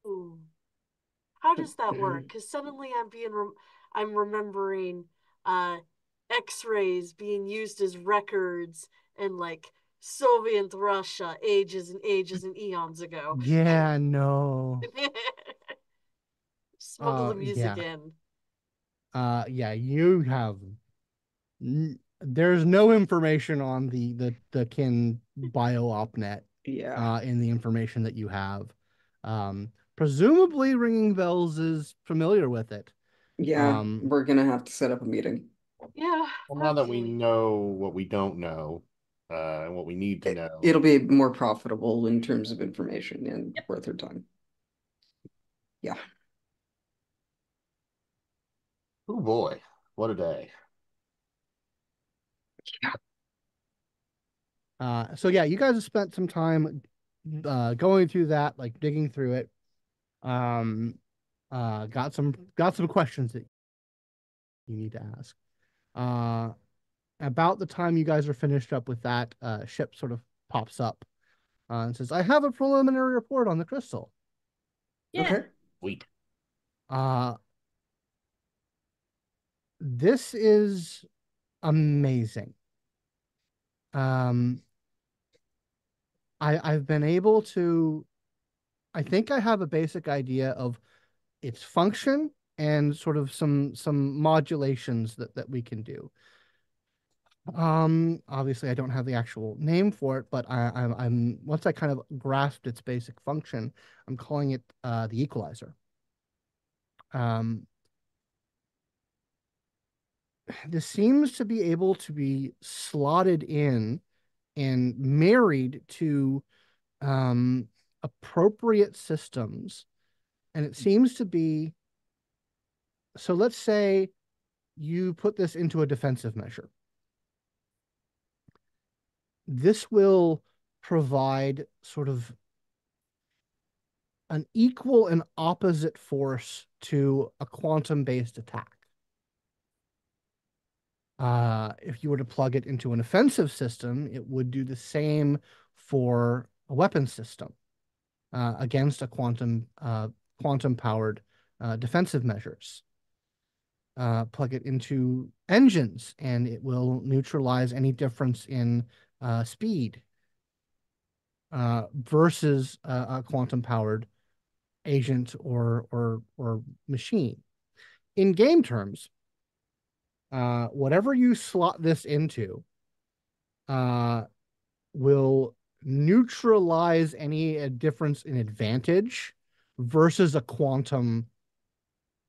Speaker 6: Ooh. How does that work? Because suddenly I'm remembering X-rays being used as records in like Soviet Russia ages and eons ago.
Speaker 1: Yeah, no.
Speaker 6: Smuggle the music
Speaker 1: Yeah.
Speaker 6: in.
Speaker 1: Yeah, you have there's no information on the kin bio-opnet
Speaker 4: Yeah.
Speaker 1: in the information that you have. Presumably ringing bells is familiar with it.
Speaker 4: Yeah, we're gonna have to set up a meeting.
Speaker 6: Yeah.
Speaker 2: Well, now that we know what we don't know, and what we need to know,
Speaker 4: It'll be more profitable in terms of information and worth our time. Yeah.
Speaker 2: oh boy, what a day.
Speaker 1: So yeah, you guys have spent some time going through that, like digging through it. Got some questions that you need to ask. About the time you guys are finished up with that, ship sort of pops up and says, "I have a preliminary report on the crystal."
Speaker 3: Yeah.
Speaker 4: Okay.
Speaker 2: Sweet.
Speaker 1: This is amazing. I've been able to. I think I have a basic idea of its function and sort of some modulations that we can do. Obviously I don't have the actual name for it, but I'm once I kind of grasped its basic function, I'm calling it the equalizer. This seems to be able to be slotted in and married to appropriate systems, and it seems to be. So let's say you put this into a defensive measure. This will provide sort of an equal and opposite force to a quantum-based attack. If you were to plug it into an offensive system, it would do the same for a weapon system against a quantum-powered defensive measures. Plug it into engines, and it will neutralize any difference in speed versus a quantum-powered agent or machine. In game terms, whatever you slot this into will neutralize any difference in advantage versus a quantum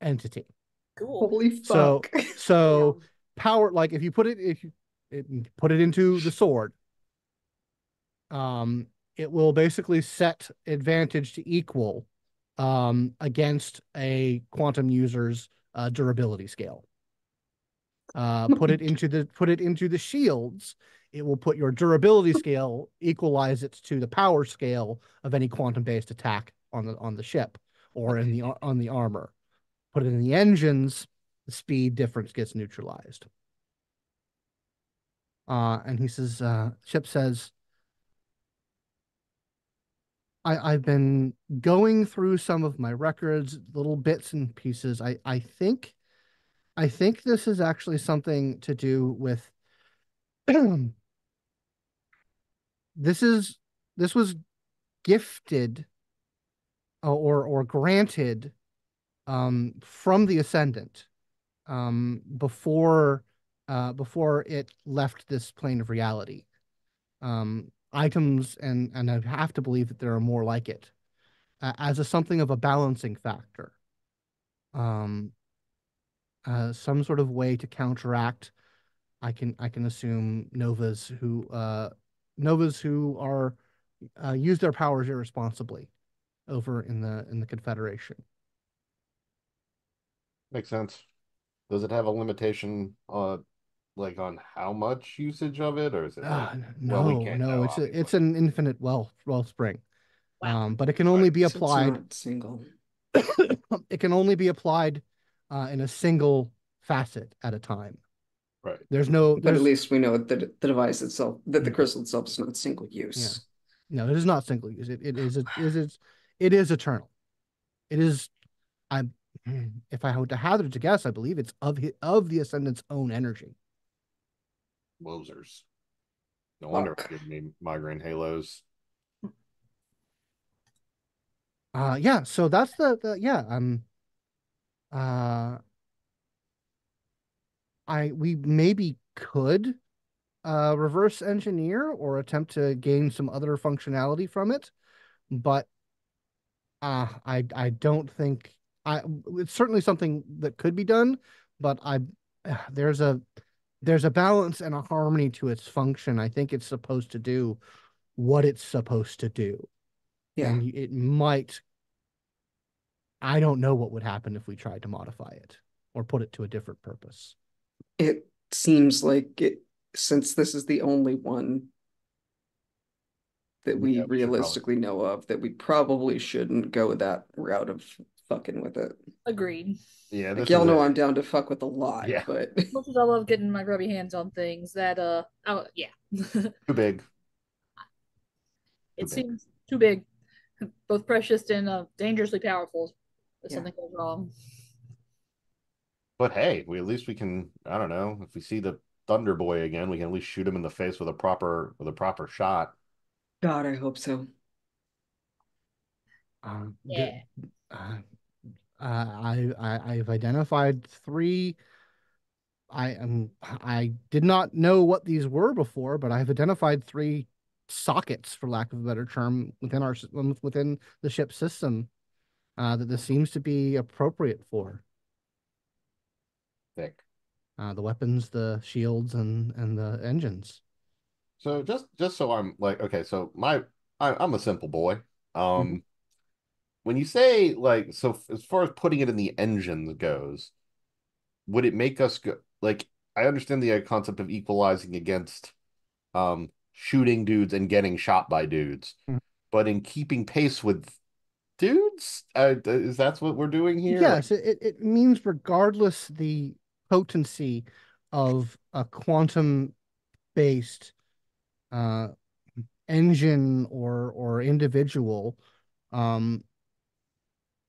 Speaker 1: entity.
Speaker 3: Cool.
Speaker 4: Holy
Speaker 1: So
Speaker 4: fuck.
Speaker 1: so power, like if you put it into the sword, it will basically set advantage to equal against a quantum user's durability scale. Put it into the shields, it will put your durability scale, equalize it to the power scale of any quantum-based attack on the ship or in the on the armor. Put it in the engines, the speed difference gets neutralized. And he says, Ship says, I've been going through some of my records, little bits and pieces. I think this is actually something to do with this was gifted or granted from the Ascendant before before it left this plane of reality. Items, and I have to believe that there are more like it, as a something of a balancing factor. Um, some sort of way to counteract. I can assume novas who are use their powers irresponsibly over in the Confederation.
Speaker 2: Makes sense. Does it have a limitation like on how much usage of it, or is it like, well, we
Speaker 1: No,
Speaker 2: can't
Speaker 1: no,
Speaker 2: know,
Speaker 1: it's
Speaker 2: obviously.
Speaker 1: an infinite wellspring.
Speaker 3: Wow.
Speaker 1: But it can only
Speaker 2: Right.
Speaker 1: be
Speaker 4: So it's
Speaker 1: applied.
Speaker 4: not single.
Speaker 1: It can only be applied in a single facet at a time.
Speaker 2: Right.
Speaker 4: But at least we know that the device itself, that the
Speaker 1: yeah,
Speaker 4: crystal itself is not single
Speaker 1: yeah.
Speaker 4: use.
Speaker 1: No, it is not single use. It is eternal. It is. I if I were to hazard to guess, I believe it's of the Ascendant's own energy.
Speaker 2: Losers. No wonder it's
Speaker 4: Fuck.
Speaker 2: giving me migraine halos.
Speaker 1: Yeah. So that's the yeah. Uh, we maybe could reverse engineer or attempt to gain some other functionality from it, but I don't think I it's certainly something that could be done, but there's a there's a balance and a harmony to its function. I think it's supposed to do what it's supposed to do,
Speaker 4: Yeah.
Speaker 1: and it might. I don't know what would happen if we tried to modify it or put it to a different purpose.
Speaker 4: It seems like since this is the only one that we
Speaker 2: Yeah, we should probably.
Speaker 4: realistically know of, that we probably shouldn't go that route of fucking with it.
Speaker 3: Agreed.
Speaker 2: Yeah,
Speaker 4: Like
Speaker 2: this is
Speaker 4: y'all know
Speaker 2: a.
Speaker 4: I'm down to fuck with a lot,
Speaker 2: Yeah,
Speaker 4: but
Speaker 3: As much as I love getting my grubby hands on things, that yeah,
Speaker 2: too big. Too
Speaker 3: it
Speaker 2: big.
Speaker 3: seems too big, both precious and dangerously powerful. If
Speaker 4: yeah.
Speaker 3: something goes wrong,
Speaker 2: But hey, we at least we can. I don't know if we see the Thunder Boy again, we can at least shoot him in the face with a proper shot.
Speaker 4: God, I hope so.
Speaker 1: The,
Speaker 3: yeah,
Speaker 1: I've identified three. I did not know what these were before, but I've identified three sockets, for lack of a better term, within the ship system that this seems to be appropriate for.
Speaker 2: Thick.
Speaker 1: The weapons, the shields, and the engines.
Speaker 2: So just so I'm like, okay, so I'm a simple boy.
Speaker 1: Mhm.
Speaker 2: Um, when you say like, so as far as putting it in the engines goes, would it make us go like? I understand the concept of equalizing against shooting dudes and getting shot by dudes, but in keeping pace with dudes, is that what we're doing here? Like,
Speaker 1: Yes, it means regardless the potency of a quantum based uh, engine or individual, um,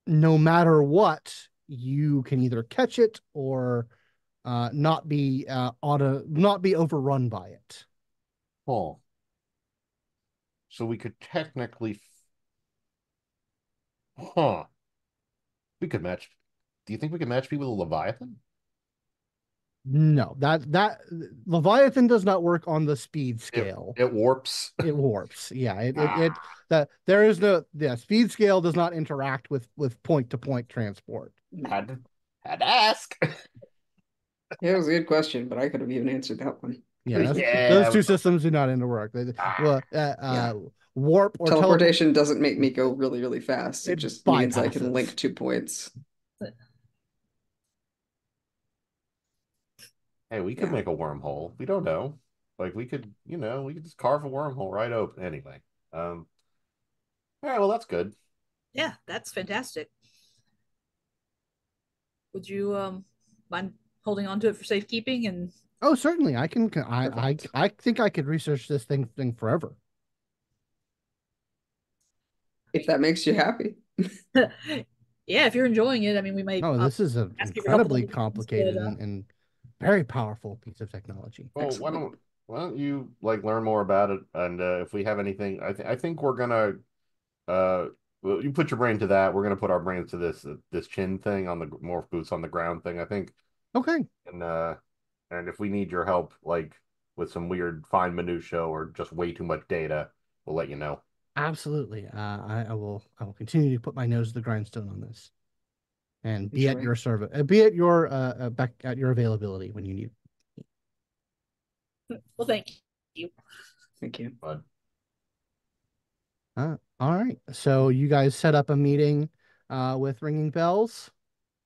Speaker 1: no matter what, you can either catch it or not be overrun by it.
Speaker 2: oh, so we could technically, huh? We could match. Do you think we could match people with a Leviathan?
Speaker 1: No, that Leviathan does not work on the speed
Speaker 2: It
Speaker 1: scale.
Speaker 2: it warps.
Speaker 1: It warps. Yeah, it
Speaker 2: Ah,
Speaker 1: that there is no speed scale does not interact with point to point transport.
Speaker 4: No.
Speaker 2: had to ask.
Speaker 4: Yeah, it was a good question, but I could have even answered that one.
Speaker 1: Yeah, those
Speaker 2: Yeah.
Speaker 1: two systems do not interwork.
Speaker 2: Ah,
Speaker 4: Yeah.
Speaker 1: Warp or teleport.
Speaker 4: Teleportation doesn't make me go really, really fast. It
Speaker 1: It
Speaker 4: just means I can
Speaker 1: bypasses.
Speaker 4: link 2 points.
Speaker 2: hey, we could
Speaker 4: Yeah.
Speaker 2: make a wormhole. We don't know. Like we could just carve a wormhole right open. Anyway. All right, well that's good.
Speaker 3: yeah, that's fantastic. Would you mind holding on to it for safekeeping and
Speaker 1: Oh, certainly.
Speaker 4: Perfect.
Speaker 1: I think I could research this thing forever.
Speaker 4: If that makes you happy.
Speaker 3: yeah, if you're enjoying it, I mean, we might
Speaker 1: No, this is an
Speaker 3: ask you for help with
Speaker 1: incredibly
Speaker 3: other things, but
Speaker 1: complicated and very powerful piece of technology.
Speaker 2: Well,
Speaker 4: Excellent.
Speaker 2: why don't you like learn more about it, and if we have anything, I think we're gonna well, you put your brain to that. We're gonna put our brains to this chin thing on the more boots on the ground thing. I think,
Speaker 1: Okay.
Speaker 2: and And if we need your help, like with some weird fine minutia or just way too much data, we'll let you know.
Speaker 1: Absolutely. I will continue to put my nose to the grindstone on this, and be at
Speaker 4: Enjoy.
Speaker 1: your service, be at your back at your availability when you need.
Speaker 3: Well, thank you.
Speaker 4: Thank you.
Speaker 2: But
Speaker 1: All right. So you guys set up a meeting with ringing bells.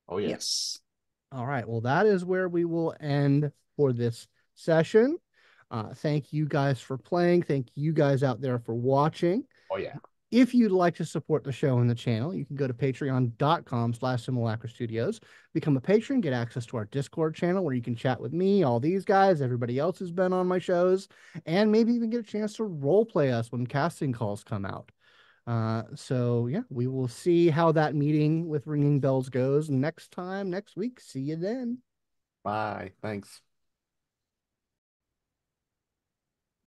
Speaker 2: oh yeah.
Speaker 4: Yes.
Speaker 1: All right. Well, that is where we will end for this session. Thank you guys for playing. Thank you guys out there for watching.
Speaker 2: Oh yeah.
Speaker 1: If you'd like to support the show and the channel, you can go to patreon.com/Simulacra Studios, become a patron, get access to our Discord channel where you can chat with me, all these guys, everybody else who's been on my shows, and maybe even get a chance to role play us when casting calls come out. So yeah, we will see how that meeting with ringing bells goes next time, next week. See you then.
Speaker 2: Bye. Thanks.